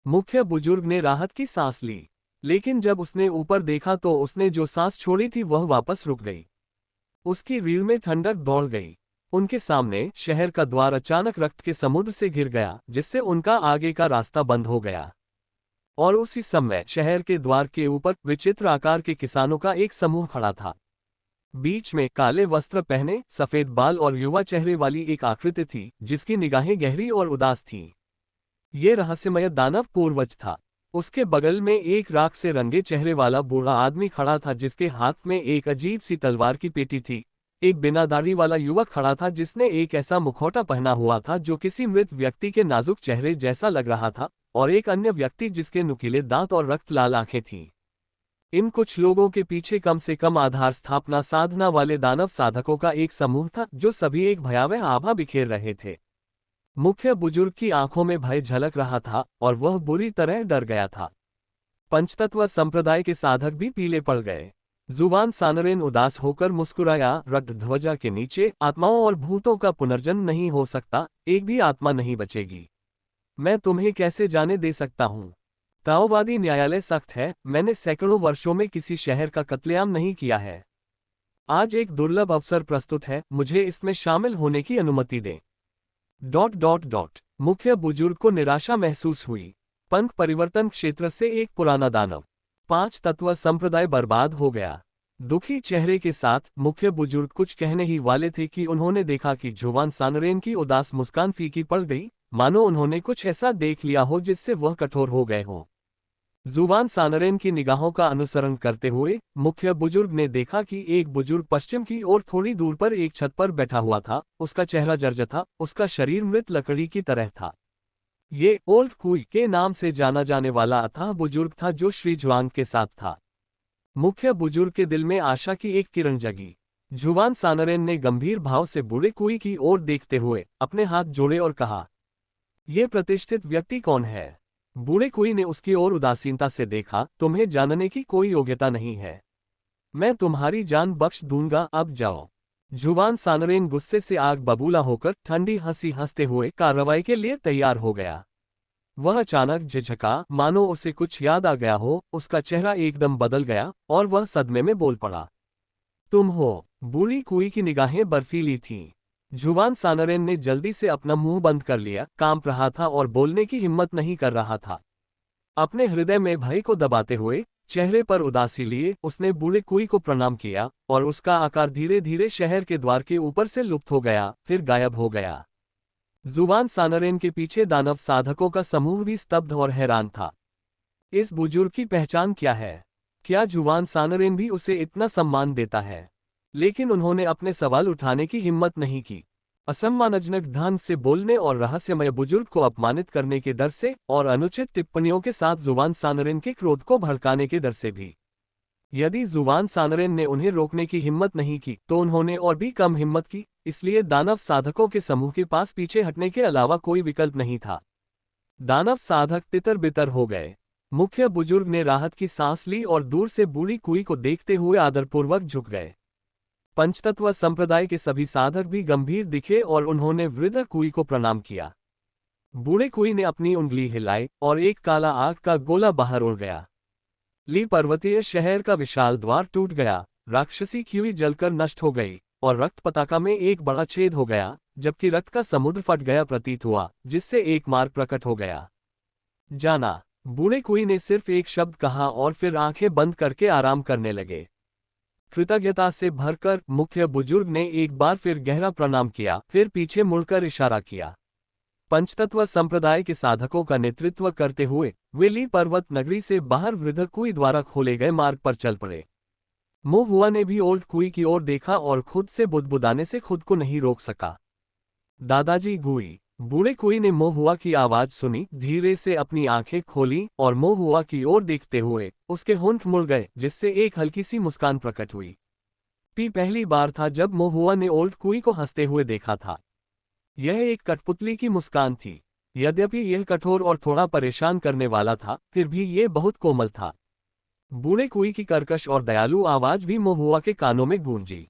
मुख्य बुजुर्ग ने राहत की सांस ली, लेकिन जब उसने ऊपर देखा तो उसने जो सांस छोड़ी थी वह वापस रुक गई। उसकी रीढ़ में ठंडक दौड़ गई। उनके सामने शहर का द्वार अचानक रक्त के समुद्र से घिर गया, जिससे उनका आगे का रास्ता बंद हो गया। और उसी समय शहर के द्वार के ऊपर विचित्र आकार के किसानों का एक समूह खड़ा था। बीच में काले वस्त्र पहने, सफेद बाल और युवा चेहरे वाली एक आकृति थी, जिसकी निगाहें गहरी और उदास थीं। ये रहस्यमय दानव पूर्वज था। उसके बगल में एक राख से रंगे चेहरे वाला बूढ़ा आदमी खड़ा था, जिसके हाथ में एक अजीब सी तलवार की पेटी थी। एक बिना दाढ़ी वाला युवक खड़ा था, जिसने एक ऐसा मुखौटा पहना हुआ था जो किसी मृत व्यक्ति के नाजुक चेहरे जैसा लग रहा था, और एक अन्य व्यक्ति जिसके नुकीले दांत और रक्त लाल आंखें थीं। इन कुछ लोगों के पीछे कम से कम आधार स्थापना साधना वाले दानव साधकों का एक समूह था, जो सभी एक भयावह आभा बिखेर रहे थे। मुख्य बुजुर्ग की आंखों में भय झलक रहा था और वह बुरी तरह डर गया था। पंचतत्व संप्रदाय के साधक भी पीले पड़ गए। जुबान सानरेन उदास होकर मुस्कुराया। रक्त ध्वजा के नीचे आत्माओं और भूतों का पुनर्जन्म नहीं हो सकता, एक भी आत्मा नहीं बचेगी। मैं तुम्हें कैसे जाने दे सकता हूँ? ताओवादी न्यायालय सख्त है। मैंने सैकड़ों वर्षों में किसी शहर का कत्लेआम नहीं किया है। आज एक दुर्लभ अवसर प्रस्तुत है, मुझे इसमें शामिल होने की अनुमति दें। ... मुख्य बुजुर्ग को निराशा महसूस हुई। पंथ परिवर्तन क्षेत्र से एक पुराना दानव, 5 तत्व संप्रदाय बर्बाद हो गया। दुखी चेहरे के साथ मुख्य बुजुर्ग कुछ कहने ही वाले थे कि उन्होंने देखा कि जुबान सानरेन की उदास मुस्कान फीकी पड़ गई, मानो उन्होंने कुछ ऐसा देख लिया हो जिससे वह कठोर हो गए हों। जुबान सानरेन की निगाहों का अनुसरण करते हुए मुख्य बुजुर्ग ने देखा कि एक बुजुर्ग पश्चिम की ओर थोड़ी दूर पर एक छत पर बैठा हुआ था। उसका चेहरा जर्जर था, उसका शरीर मृत लकड़ी की तरह था। ये ओल्ड कुई के नाम से जाना जाने वाला अथाह बुजुर्ग था, जो श्री ज्वांग के साथ था। मुख्य बुजुर्ग के दिल में आशा की एक किरण जगी। जुबान सानरेन ने गंभीर भाव से बूढ़े कुई की ओर देखते हुए अपने हाथ जोड़े और कहा, यह प्रतिष्ठित व्यक्ति कौन है? बूढ़े कुई ने उसकी ओर उदासीनता से देखा। तुम्हें जानने की कोई योग्यता नहीं है। मैं तुम्हारी जान बख्श दूंगा, अब जाओ। जुबान सानरेन गुस्से से आग बबूला होकर ठंडी हंसी हंसते हुए कार्रवाई के लिए तैयार हो गया। वह अचानक झिझका, मानो उसे कुछ याद आ गया हो। उसका चेहरा एकदम बदल गया और वह सदमे में बोल पड़ा, तुम हो? बूढ़ी कुई की निगाहें बर्फीली थीं। जुबान सानरेन ने जल्दी से अपना मुंह बंद कर लिया, कांप रहा था और बोलने की हिम्मत नहीं कर रहा था। अपने हृदय में भय को दबाते हुए, चेहरे पर उदासी लिए, उसने बूढ़े कुई को प्रणाम किया और उसका आकार धीरे धीरे शहर के द्वार के ऊपर से लुप्त हो गया, फिर गायब हो गया। जुबान सानरेन के पीछे दानव साधकों का समूह भी स्तब्ध और हैरान था। इस बुजुर्ग की पहचान क्या है? क्या जुवान सानरेन भी उसे इतना सम्मान देता है? लेकिन उन्होंने अपने सवाल उठाने की हिम्मत नहीं की। असम्मानजनक ढंग से बोलने और रहस्यमय बुजुर्ग को अपमानित करने के डर से और अनुचित टिप्पणियों के साथ जुवान सानरेन के क्रोध को भड़काने के डर से भी। यदि जुवान सानरेन ने उन्हें रोकने की हिम्मत नहीं की तो उन्होंने और भी कम हिम्मत की, इसलिए दानव साधकों के समूह के पास पीछे हटने के अलावा कोई विकल्प नहीं था। दानव साधक तितर बितर हो गए। मुख्य बुजुर्ग ने राहत की सांस ली और दूर से बूढ़ी कुई को देखते हुए आदरपूर्वक झुक गए। पंचतत्व संप्रदाय के सभी साधक भी गंभीर दिखे और उन्होंने वृद्ध कुई को प्रणाम किया। बूढ़े कुई ने अपनी उंगली हिलाई और एक काला आग का गोला बाहर उड़ गया। ली पर्वतीय शहर का विशाल द्वार टूट गया, राक्षसी क्यूई जलकर नष्ट हो गई और रक्त पताका में एक बड़ा छेद हो गया, जबकि रक्त का समुद्र फट गया प्रतीत हुआ, जिससे एक मार्ग प्रकट हो गया। जाना। बूढ़े कुई ने सिर्फ एक शब्द कहा और फिर आंखें बंद करके आराम करने लगे। कृतज्ञता से भरकर मुख्य बुजुर्ग ने एक बार फिर गहरा प्रणाम किया, फिर पीछे मुड़कर इशारा किया। पंचतत्व संप्रदाय के साधकों का नेतृत्व करते हुए वे ली पर्वत नगरी से बाहर वृद्ध कुई द्वारा खोले गए मार्ग पर चल पड़े। मोहुआ ने भी ओल्ड कुई की ओर देखा और खुद से बुदबुदाने से खुद को नहीं रोक सका। दादाजी गुई। बूढ़े कुई ने मोहुआ की आवाज सुनी, धीरे से अपनी आंखें खोली और मोहुआ की ओर देखते हुए उसके होंठ मुड़ गए, जिससे एक हल्की सी मुस्कान प्रकट हुई। पहली बार था जब मोहुआ ने ओल्ड कुई को हंसते हुए देखा था। यह एक कठपुतली की मुस्कान थी। यद्यपि यह कठोर और थोड़ा परेशान करने वाला था, फिर भी यह बहुत कोमल था। बूढ़े कुई की कर्कश और दयालु आवाज भी मोहुआ के कानों में गूंजी।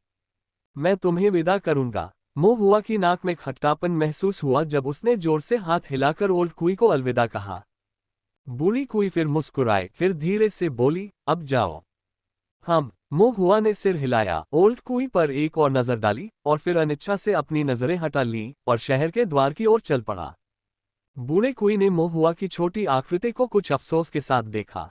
मैं तुम्हें विदा करूंगा। मोहुआ की नाक में खट्टापन महसूस हुआ जब उसने जोर से हाथ हिलाकर ओल्ड कुई को अलविदा कहा। बूढ़ी कुई फिर मुस्कुराए, फिर धीरे से बोली, अब जाओ। हम। मोहुआ ने सिर हिलाया, ओल्ड कुई पर एक और नजर डाली और फिर अनिच्छा से अपनी नजरें हटा ली और शहर के द्वार की ओर चल पड़ा। बूढ़े कुई ने मोहुआ की छोटी आकृति को कुछ अफसोस के साथ देखा।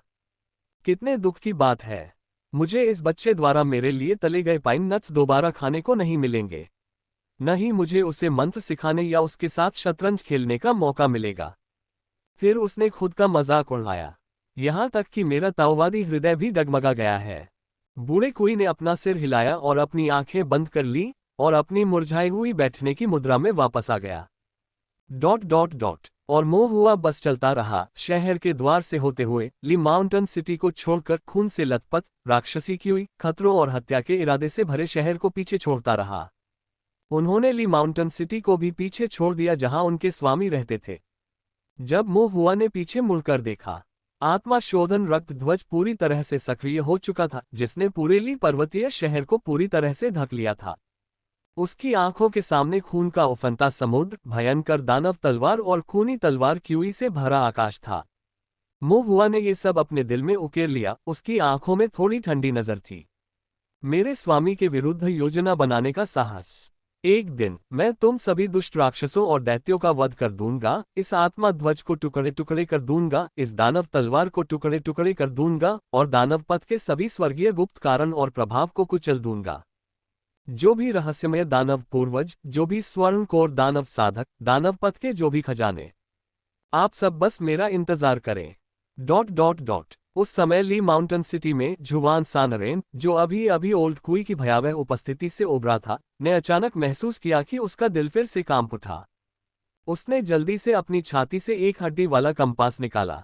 कितने दुख की बात है। मुझे इस बच्चे द्वारा मेरे लिए तले गए पाइन नट्स दोबारा खाने को नहीं मिलेंगे। न ही मुझे उसे मंत्र सिखाने या उसके साथ शतरंज खेलने का मौका मिलेगा। फिर उसने खुद का मजाक उड़ाया। यहां तक कि मेरा ताओवादी हृदय भी डगमगा गया है। बूढ़े कुई ने अपना सिर हिलाया और अपनी आंखें बंद कर ली और अपनी मुरझाई हुई बैठने की मुद्रा में वापस आ गया। ... और मोहुआ बस चलता रहा, शहर के द्वार से होते हुए ली माउंटेन सिटी को छोड़कर खून से लथपथ, राक्षसी क्यूई, खतरों और हत्या के इरादे से भरे शहर को पीछे छोड़ता रहा। उन्होंने ली माउंटेन सिटी को भी पीछे छोड़ दिया जहां उनके स्वामी रहते थे। जब मोहुआ ने पीछे मुड़कर देखा, आत्मा शोधन रक्त ध्वज पूरी तरह से सक्रिय हो चुका था, जिसने पूरे ली पर्वतीय शहर को पूरी तरह से ढक लिया था। उसकी आंखों के सामने खून का उफनता समुद्र, भयंकर दानव तलवार और खूनी तलवार क्यूई से भरा आकाश था। मोहुआ ने ये सब अपने दिल में उकेर लिया, उसकी आंखों में थोड़ी ठंडी नजर थी। मेरे स्वामी के विरुद्ध योजना बनाने का साहस। एक दिन मैं तुम सभी दुष्ट राक्षसों और दैत्यों का वध कर दूंगा, इस आत्मा ध्वज को टुकड़े टुकड़े कर दूंगा, इस दानव तलवार को टुकड़े टुकड़े कर दूंगा और दानव पथ के सभी स्वर्गीय गुप्त कारण और प्रभाव को कुचल दूंगा। जो भी रहस्यमय दानव पूर्वज, जो भी स्वर्ण कोर दानव साधक, दानव पथ के जो भी खजाने, आप सब बस मेरा इंतजार करें। ... उस समय ली माउंटेन सिटी में जुवान सानरेन, जो अभी अभी ओल्ड कुई की भयावह उपस्थिति से उबरा था, ने अचानक महसूस किया कि उसका दिल फिर से कांप उठा। उसने जल्दी से अपनी छाती से एक हड्डी वाला कंपास निकाला।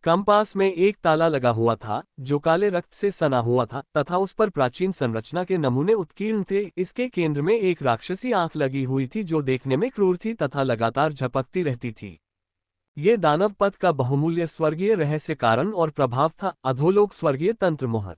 कंपास में एक ताला लगा हुआ था, जो काले रक्त से सना हुआ था तथा उस पर प्राचीन संरचना के नमूने उत्कीर्ण थे। इसके केंद्र में एक राक्षसी आंख लगी हुई थी जो देखने में क्रूर थी तथा लगातार झपकती रहती थी। ये दानव पथ का बहुमूल्य स्वर्गीय रहस्य कारण और प्रभाव था, अधोलोक स्वर्गीय तंत्र मोहर।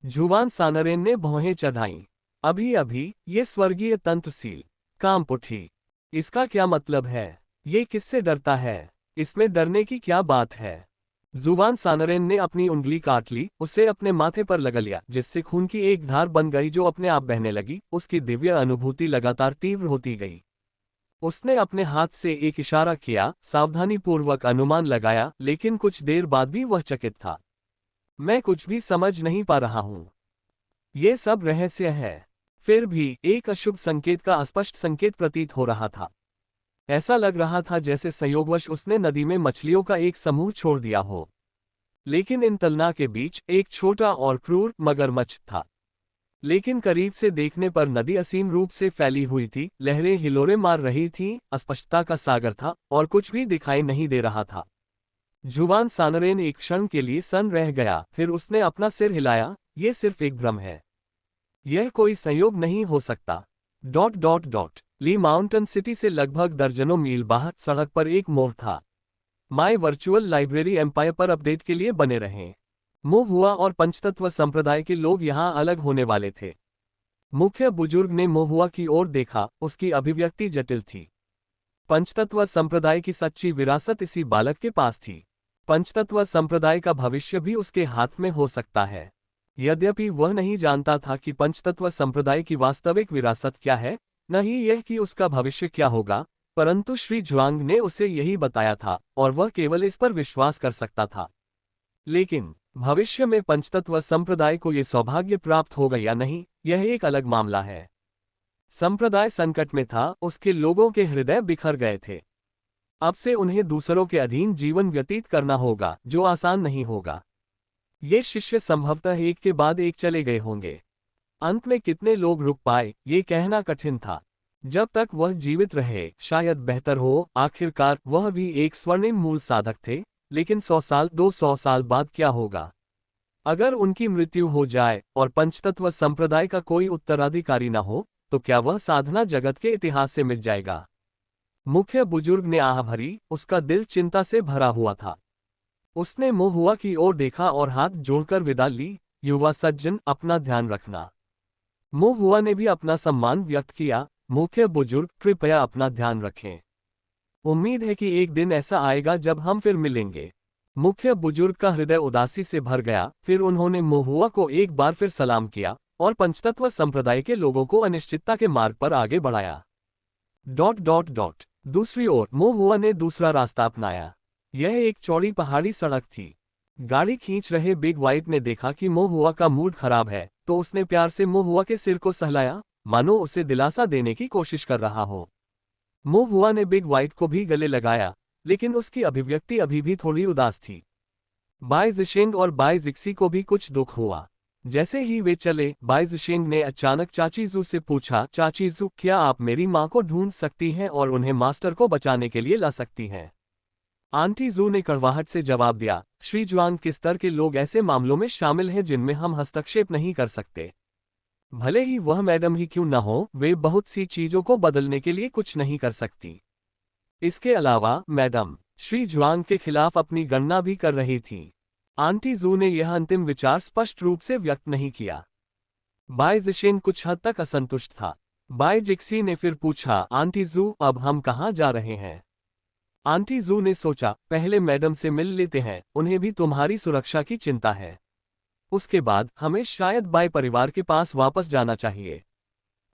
जुवान सानरेन ने भौहें चढ़ाईं। अभी अभी ये स्वर्गीय तंत्र सील कांप उठी। इसका क्या मतलब है? ये किससे डरता है? इसमें डरने की क्या बात है? जुवान सानरेन ने अपनी उंगली काट ली, उसे अपने माथे पर लगा लिया, जिससे खून की एक धार बन गई जो अपने आप बहने लगी। उसकी दिव्य अनुभूति लगातार तीव्र होती गई। उसने अपने हाथ से एक इशारा किया, सावधानीपूर्वक अनुमान लगाया, लेकिन कुछ देर बाद भी वह चकित था। मैं कुछ भी समझ नहीं पा रहा हूं। ये सब रहस्य है। फिर भी एक अशुभ संकेत का अस्पष्ट संकेत प्रतीत हो रहा था। ऐसा लग रहा था जैसे संयोगवश उसने नदी में मछलियों का एक समूह छोड़ दिया हो। लेकिन इन तलना के बीच एक छोटा और क्रूर मगरमच्छ था। लेकिन करीब से देखने पर नदी असीम रूप से फैली हुई थी, लहरें हिलोरे मार रही थीं, अस्पष्टता का सागर था और कुछ भी दिखाई नहीं दे रहा था। जुबान सानरेन एक क्षण के लिए सन रह गया, फिर उसने अपना सिर हिलाया। यह सिर्फ एक भ्रम है, यह कोई संयोग नहीं हो सकता। ली माउंटेन सिटी से लगभग दर्जनों मील बाहर सड़क पर एक मोड़ था। माय वर्चुअल लाइब्रेरी एम्पायर पर अपडेट के लिए बने रहें। मोहुआ और पंचतत्व संप्रदाय के लोग यहाँ अलग होने वाले थे। मुख्य बुजुर्ग ने मोहुआ की ओर देखा, उसकी अभिव्यक्ति जटिल थी। पंचतत्व संप्रदाय की सच्ची विरासत इसी बालक के पास थी। पंचतत्व संप्रदाय का भविष्य भी उसके हाथ में हो सकता है। यद्यपि वह नहीं जानता था कि पंचतत्व संप्रदाय की वास्तविक विरासत क्या है, न ही यह कि उसका भविष्य क्या होगा, परंतु श्री जुआंग ने उसे यही बताया था और वह केवल इस पर विश्वास कर सकता था। लेकिन भविष्य में पंचतत्व संप्रदाय को यह सौभाग्य प्राप्त होगा या नहीं, यह एक अलग मामला है। संप्रदाय संकट में था, उसके लोगों के हृदय बिखर गए थे। अब से उन्हें दूसरों के अधीन जीवन व्यतीत करना होगा, जो आसान नहीं होगा। ये शिष्य संभवतः एक के बाद एक चले गए होंगे। अंत में कितने लोग रुक पाए, ये कहना कठिन था। जब तक वह जीवित रहे शायद बेहतर हो। आखिरकार वह भी एक स्वर्णिम मूल साधक थे, लेकिन 100 साल 200 साल बाद क्या होगा? अगर उनकी मृत्यु हो जाए और पंचतत्व संप्रदाय का कोई उत्तराधिकारी न हो, तो क्या वह साधना जगत के इतिहास से मिट जाएगा? मुख्य बुजुर्ग ने आह भरी, उसका दिल चिंता से भरा हुआ था। उसने मोहुआ की ओर देखा और हाथ जोड़कर विदा ली। युवा सज्जन, अपना ध्यान रखना। मोहुआ ने भी अपना सम्मान व्यक्त किया। मुख्य बुजुर्ग, कृपया अपना ध्यान रखें। उम्मीद है कि एक दिन ऐसा आएगा जब हम फिर मिलेंगे। मुख्य बुजुर्ग का हृदय उदासी से भर गया। फिर उन्होंने मोहुआ को एक बार फिर सलाम किया और पंचतत्व संप्रदाय के लोगों को अनिश्चितता के मार्ग पर आगे बढ़ाया। दूसरी ओर मोहुआ ने दूसरा रास्ता अपनाया। यह एक चौड़ी पहाड़ी सड़क थी। गाड़ी खींच रहे बिग व्हाइट ने देखा कि मोहुआ का मूड खराब है, तो उसने प्यार से मोहुआ के सिर को सहलाया, मानो उसे दिलासा देने की कोशिश कर रहा हो। मोहुआ ने बिग व्हाइट को भी गले लगाया, लेकिन उसकी अभिव्यक्ति अभी भी थोड़ी उदास थी। बाय जिशेंग और बाय जिक्सी को भी कुछ दुख हुआ। जैसे ही वे चले, बाय जिशेंग ने अचानक चाची जू से पूछा, चाची जू, क्या आप मेरी माँ को ढूंढ सकती हैं और उन्हें मास्टर को बचाने के लिए ला सकती हैं? आंटी जू ने कड़वाहट से जवाब दिया, श्री जुआंग किस तरह के लोग ऐसे मामलों में शामिल हैं जिनमें हम हस्तक्षेप नहीं कर सकते। भले ही वह मैडम ही क्यों न हो, वे बहुत सी चीजों को बदलने के लिए कुछ नहीं कर सकती। इसके अलावा मैडम श्री जुआंग के खिलाफ अपनी गणना भी कर रही थी। आंटी जू ने यह अंतिम विचार स्पष्ट रूप से व्यक्त नहीं किया। बाय जिशेन कुछ हद तक असंतुष्ट था। बाय जिक्सी ने फिर पूछा, आंटी जू, अब हम कहाँ जा रहे हैं? आंटी जू ने सोचा, पहले मैडम से मिल लेते हैं, उन्हें भी तुम्हारी सुरक्षा की चिंता है। उसके बाद हमें शायद बाय परिवार के पास वापस जाना चाहिए।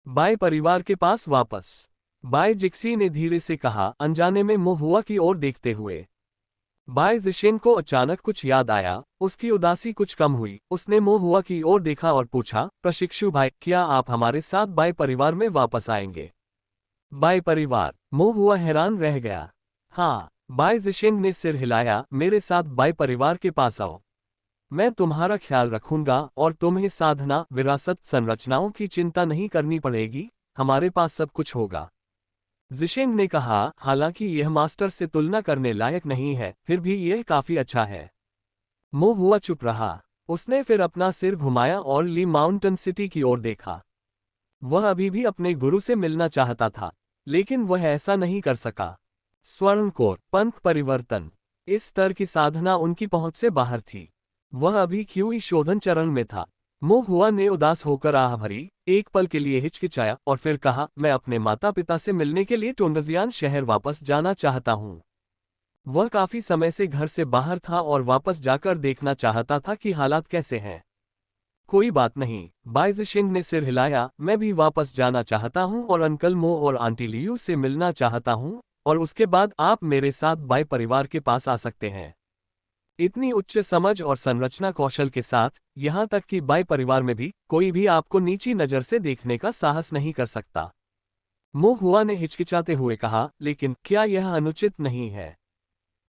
बाय परिवार के पास वापस? बाय जिक्सी ने धीरे से कहा, अनजाने में मोहुआ की ओर देखते हुए। बाय जिशेन को अचानक कुछ याद आया, उसकी उदासी कुछ कम हुई। उसने मोहुआ की ओर देखा और पूछा, प्रशिक्षु भाई, क्या आप हमारे साथ बाय परिवार में वापस आएंगे? बाय परिवार? मोहुआ हैरान रह गया। हाँ, बाय जिशेन ने सिर हिलाया, मेरे साथ बाय परिवार के पास आओ। मैं तुम्हारा ख्याल रखूंगा और तुम्हें साधना, विरासत, संरचनाओं की चिंता नहीं करनी पड़ेगी, हमारे पास सब कुछ होगा। जिशेंग ने कहा, हालांकि यह मास्टर से तुलना करने लायक नहीं है, फिर भी यह काफी अच्छा है। मोहुआ चुप रहा। उसने फिर अपना सिर घुमाया और ली माउंटेन सिटी की ओर देखा। वह अभी भी अपने गुरु से मिलना चाहता था, लेकिन वह ऐसा नहीं कर सका। स्वर्णकोर, पंथ परिवर्तन, इस स्तर की साधना उनकी पहुंच से बाहर थी। वह अभी क्यूई शोधन चरण में था। मोहुआ ने उदास होकर आह भरी, एक पल के लिए हिचकिचाया और फिर कहा, मैं अपने माता पिता से मिलने के लिए टोंगजियान शहर वापस जाना चाहता हूँ। वह काफी समय से घर से बाहर था और वापस जाकर देखना चाहता था कि हालात कैसे हैं। कोई बात नहीं, बाय जिशेंग ने सिर हिलाया, मैं भी वापस जाना चाहता हूँ और अंकल मो और आंटी लियू से मिलना चाहता हूँ, और उसके बाद आप मेरे साथ बाय परिवार के पास आ सकते हैं। इतनी उच्च समझ और संरचना कौशल के साथ, यहाँ तक कि बाय परिवार में भी कोई भी आपको नीची नज़र से देखने का साहस नहीं कर सकता। मोहुआ ने हिचकिचाते हुए कहा, लेकिन क्या यह अनुचित नहीं है?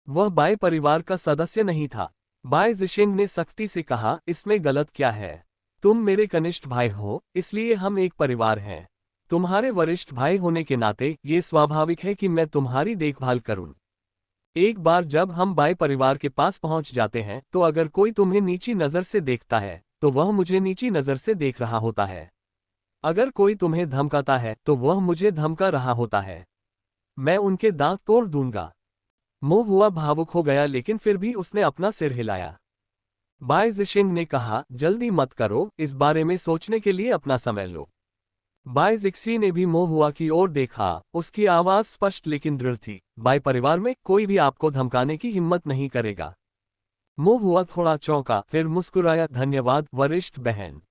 वह बाय परिवार का सदस्य नहीं था। बाई जिशिंग ने सख्ती से कहा, इसमें गलत क्या है? तुम मेरे कनिष्ठ भाई हो, इसलिए हम एक परिवार हैं। तुम्हारे वरिष्ठ भाई होने के नाते ये स्वाभाविक है कि मैं तुम्हारी देखभाल करूं। एक बार जब हम बाई परिवार के पास पहुंच जाते हैं तो अगर कोई तुम्हें नीची नज़र से देखता है तो वह मुझे नीची नज़र से देख रहा होता है। अगर कोई तुम्हें धमकाता है तो वह मुझे धमका रहा होता है। मैं उनके दांत तोड़ दूंगा। मो हुआ भावुक हो गया, लेकिन फिर भी उसने अपना सिर हिलाया। बाई जिशिंग ने कहा, जल्दी मत करो, इस बारे में सोचने के लिए अपना समय लो। बाई जिक्सी ने भी मो हुआ की ओर देखा। उसकी आवाज स्पष्ट लेकिन दृढ़ थी, बाई परिवार में कोई भी आपको धमकाने की हिम्मत नहीं करेगा। मो हुआ थोड़ा चौंका, फिर मुस्कुराया, धन्यवाद वरिष्ठ बहन।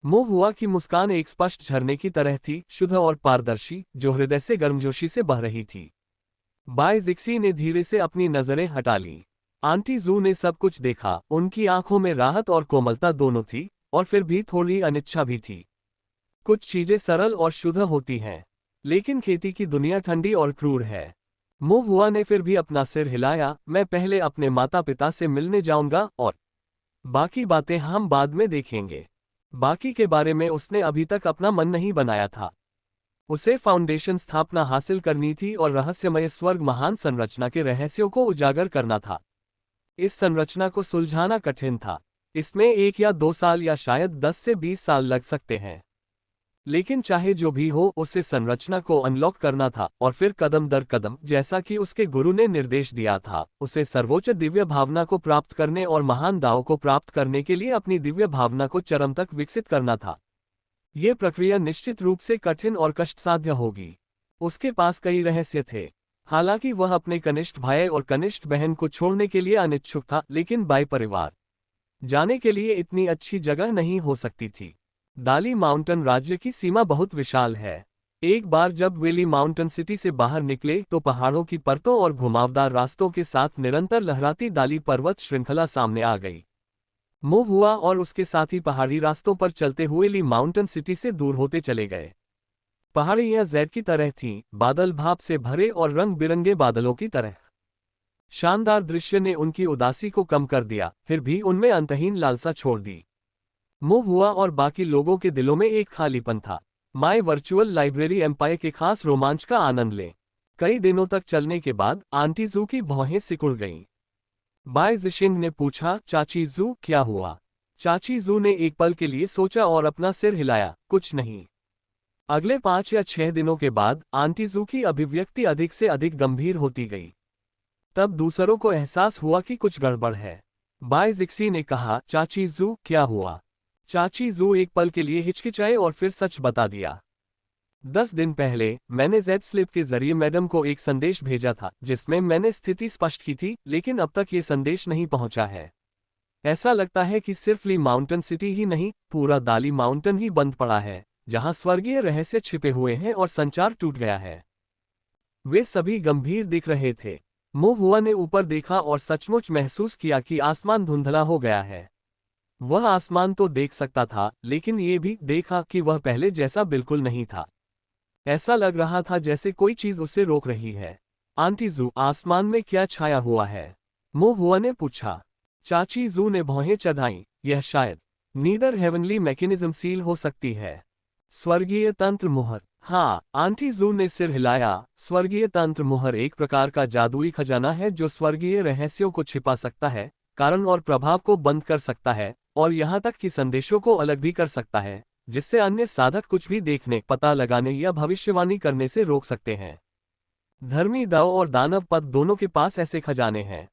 मो हुआ की मुस्कान एक स्पष्ट झरने की तरह थी, शुद्ध और पारदर्शी, जो हृदय से गर्मजोशी से बह रही थी। बाई जिक्सी ने धीरे से अपनी नजरें हटा लीं। आंटी जू ने सब कुछ देखा। उनकी आंखों में राहत और कोमलता दोनों थी, और फिर भी थोड़ी अनिच्छा भी थी। कुछ चीजें सरल और शुद्ध होती हैं, लेकिन खेती की दुनिया ठंडी और क्रूर है। मो हुआ ने फिर भी अपना सिर हिलाया, मैं पहले अपने माता पिता से मिलने जाऊंगा और बाकी बातें हम बाद में देखेंगे। बाकी के बारे में उसने अभी तक अपना मन नहीं बनाया था। उसे फाउंडेशन स्थापना हासिल करनी थी और रहस्यमय स्वर्ग महान संरचना के रहस्यों को उजागर करना था। इस संरचना को सुलझाना कठिन था। इसमें 1 या 2 साल या शायद 10 से 20 साल लग सकते हैं। लेकिन चाहे जो भी हो, उसे संरचना को अनलॉक करना था और फिर कदम दर कदम, जैसा कि उसके गुरु ने निर्देश दिया था, उसे सर्वोच्च दिव्य भावना को प्राप्त करने और महान दाव को प्राप्त करने के लिए अपनी दिव्य भावना को चरम तक विकसित करना था। ये प्रक्रिया निश्चित रूप से कठिन और कष्टसाध्य होगी। उसके पास कई रहस्य थे। हालांकि वह अपने कनिष्ठ भाई और कनिष्ठ बहन को छोड़ने के लिए अनिच्छुक था, लेकिन बाई परिवार जाने के लिए इतनी अच्छी जगह नहीं हो सकती थी। दाली माउंटेन राज्य की सीमा बहुत विशाल है। एक बार जब वेली माउंटेन सिटी से बाहर निकले तो पहाड़ों की परतों और घुमावदार रास्तों के साथ निरंतर लहराती दाली पर्वत श्रृंखला सामने आ गई। मो हुआ और उसके साथी पहाड़ी रास्तों पर चलते हुए ली माउंटेन सिटी से दूर होते चले गए। पहाड़ियां जैद की तरह थीं, बादल भाप से भरे और रंग बिरंगे बादलों की तरह। शानदार दृश्य ने उनकी उदासी को कम कर दिया, फिर भी उनमें अंतहीन लालसा छोड़ दी। मो हुआ और बाकी लोगों के दिलों में एक खालीपन था। माय वर्चुअल लाइब्रेरी एम्पायर के खास रोमांच का आनंद लें। कई दिनों तक चलने के बाद आंटी जू की भौहें सिकुड़ गईं। बाई जिशिंग ने पूछा, चाची जू क्या हुआ? चाची जू ने एक पल के लिए सोचा और अपना सिर हिलाया, कुछ नहीं। अगले 5 या 6 दिनों के बाद आंटी जू की अभिव्यक्ति अधिक से अधिक गंभीर होती गई। तब दूसरों को एहसास हुआ कि कुछ गड़बड़ है। बाई जिक्सी ने कहा, चाची जू क्या हुआ? चाची जू एक पल के लिए हिचकिचाए और फिर सच बता दिया। 10 दिन पहले मैंने जेड स्लिप के जरिए मैडम को एक संदेश भेजा था, जिसमें मैंने स्थिति स्पष्ट की थी, लेकिन अब तक ये संदेश नहीं पहुंचा है। ऐसा लगता है कि सिर्फ ली माउंटेन सिटी ही नहीं, पूरा दाली माउंटेन ही बंद पड़ा है, जहां स्वर्गीय रहस्य छिपे हुए हैं और संचार टूट गया है। वे सभी गंभीर दिख रहे थे। मो हुआ ने ऊपर देखा और सचमुच महसूस किया कि आसमान धुंधला हो गया है। वह आसमान तो देख सकता था, लेकिन ये भी देखा कि वह पहले जैसा बिल्कुल नहीं था। ऐसा लग रहा था जैसे कोई चीज उसे रोक रही है। आंटी जू, आसमान में क्या छाया हुआ है? मो हुआ ने पूछा। चाची जू ने भौहें चढ़ाईं, यह शायद नीदर हेवनली मैकेनिज्म सील हो सकती है। स्वर्गीय तंत्र मुहर। हाँ, आंटी जू ने सिर हिलाया। स्वर्गीय तंत्र मुहर एक प्रकार का जादुई खजाना है जो स्वर्गीय रहस्यों को छिपा सकता है, कारण और प्रभाव को बंद कर सकता है, और यहाँ तक कि संदेशों को अलग भी कर सकता है, जिससे अन्य साधक कुछ भी देखने, पता लगाने या भविष्यवाणी करने से रोक सकते हैं। धर्मी दाव और दानव पद दोनों के पास ऐसे खजाने हैं।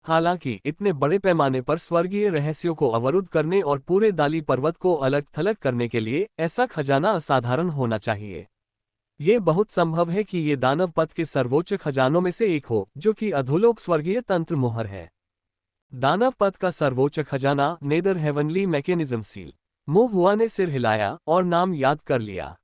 हालांकि इतने बड़े पैमाने पर स्वर्गीय रहस्यों को अवरुद्ध करने और पूरे दाली पर्वत को अलग थलग करने के लिए ऐसा खजाना असाधारण होना चाहिए। ये बहुत संभव है कि ये दानव पद के सर्वोच्च खजानों में से एक हो, जो कि अधोलोक स्वर्गीय तंत्र मुहर है। दानव पद का सर्वोच्च खजाना, नेदर हेवनली मैकेनिज्म सील। मो हुआ ने सिर हिलाया और नाम याद कर लिया।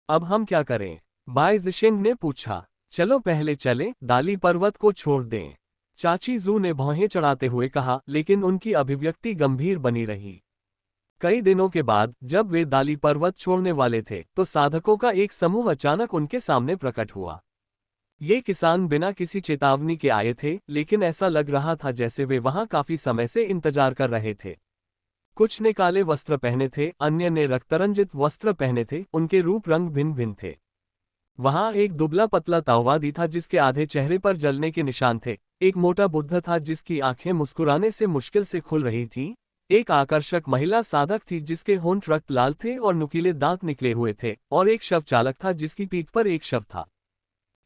अब हम क्या करें? बाई जिशिंग ने पूछा। चलो पहले चलें, दाली पर्वत को छोड़ दें, चाची जू ने भौहें चढ़ाते हुए कहा, लेकिन उनकी अभिव्यक्ति गंभीर बनी रही। कई दिनों के बाद जब वे दाली पर्वत छोड़ने वाले थे तो साधकों का एक समूह अचानक उनके सामने प्रकट हुआ। ये किसान बिना किसी चेतावनी के आए थे, लेकिन ऐसा लग रहा था जैसे वे वहां काफी समय से इंतजार कर रहे थे। कुछ ने काले वस्त्र पहने थे, अन्य ने रक्तरंजित वस्त्र पहने थे, उनके रूप रंग भिन्न भिन्न थे। वहां एक दुबला पतला ताओवादी था जिसके आधे चेहरे पर जलने के निशान थे। एक मोटा बुद्ध था जिसकी आंखें मुस्कुराने से मुश्किल से खुल रही थीं। एक आकर्षक महिला साधक थी जिसके होंठ रक्त लाल थे और नुकीले दांत निकले हुए थे, और एक शव चालक था जिसकी पीठ पर एक शव था।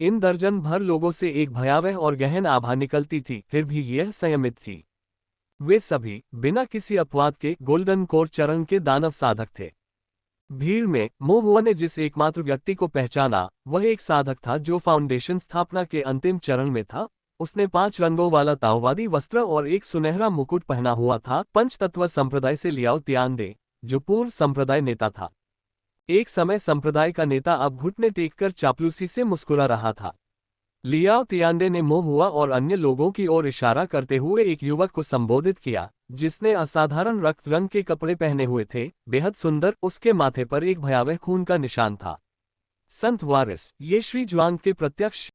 इन दर्जन भर लोगों से एक भयावह और गहन आभा निकलती थी, फिर भी यह संयमित थी। वे सभी बिना किसी अपवाद के गोल्डन कोर चरण के दानव साधक थे। भीड़ में मोहुआ ने जिस एकमात्र व्यक्ति को पहचाना, वह एक साधक था जो फाउंडेशन स्थापना के अंतिम चरण में था। उसने 5 रंगों वाला ताओवादी वस्त्र और एक सुनहरा मुकुट पहना हुआ था। पंचतत्व संप्रदाय से लियाओ तियानदे, जो पूर्व संप्रदाय नेता था। एक समय संप्रदाय का नेता अब घुटने टेककर चापलूसी से मुस्कुरा रहा था। लियाओ तियानडे ने मोहुआ और अन्य लोगों की ओर इशारा करते हुए एक युवक को संबोधित किया, जिसने असाधारण रक्त रंग के कपड़े पहने हुए थे, बेहद सुंदर। उसके माथे पर एक भयावह खून का निशान था। संत वारिस, ये श्री जुआंग के प्रत्यक्ष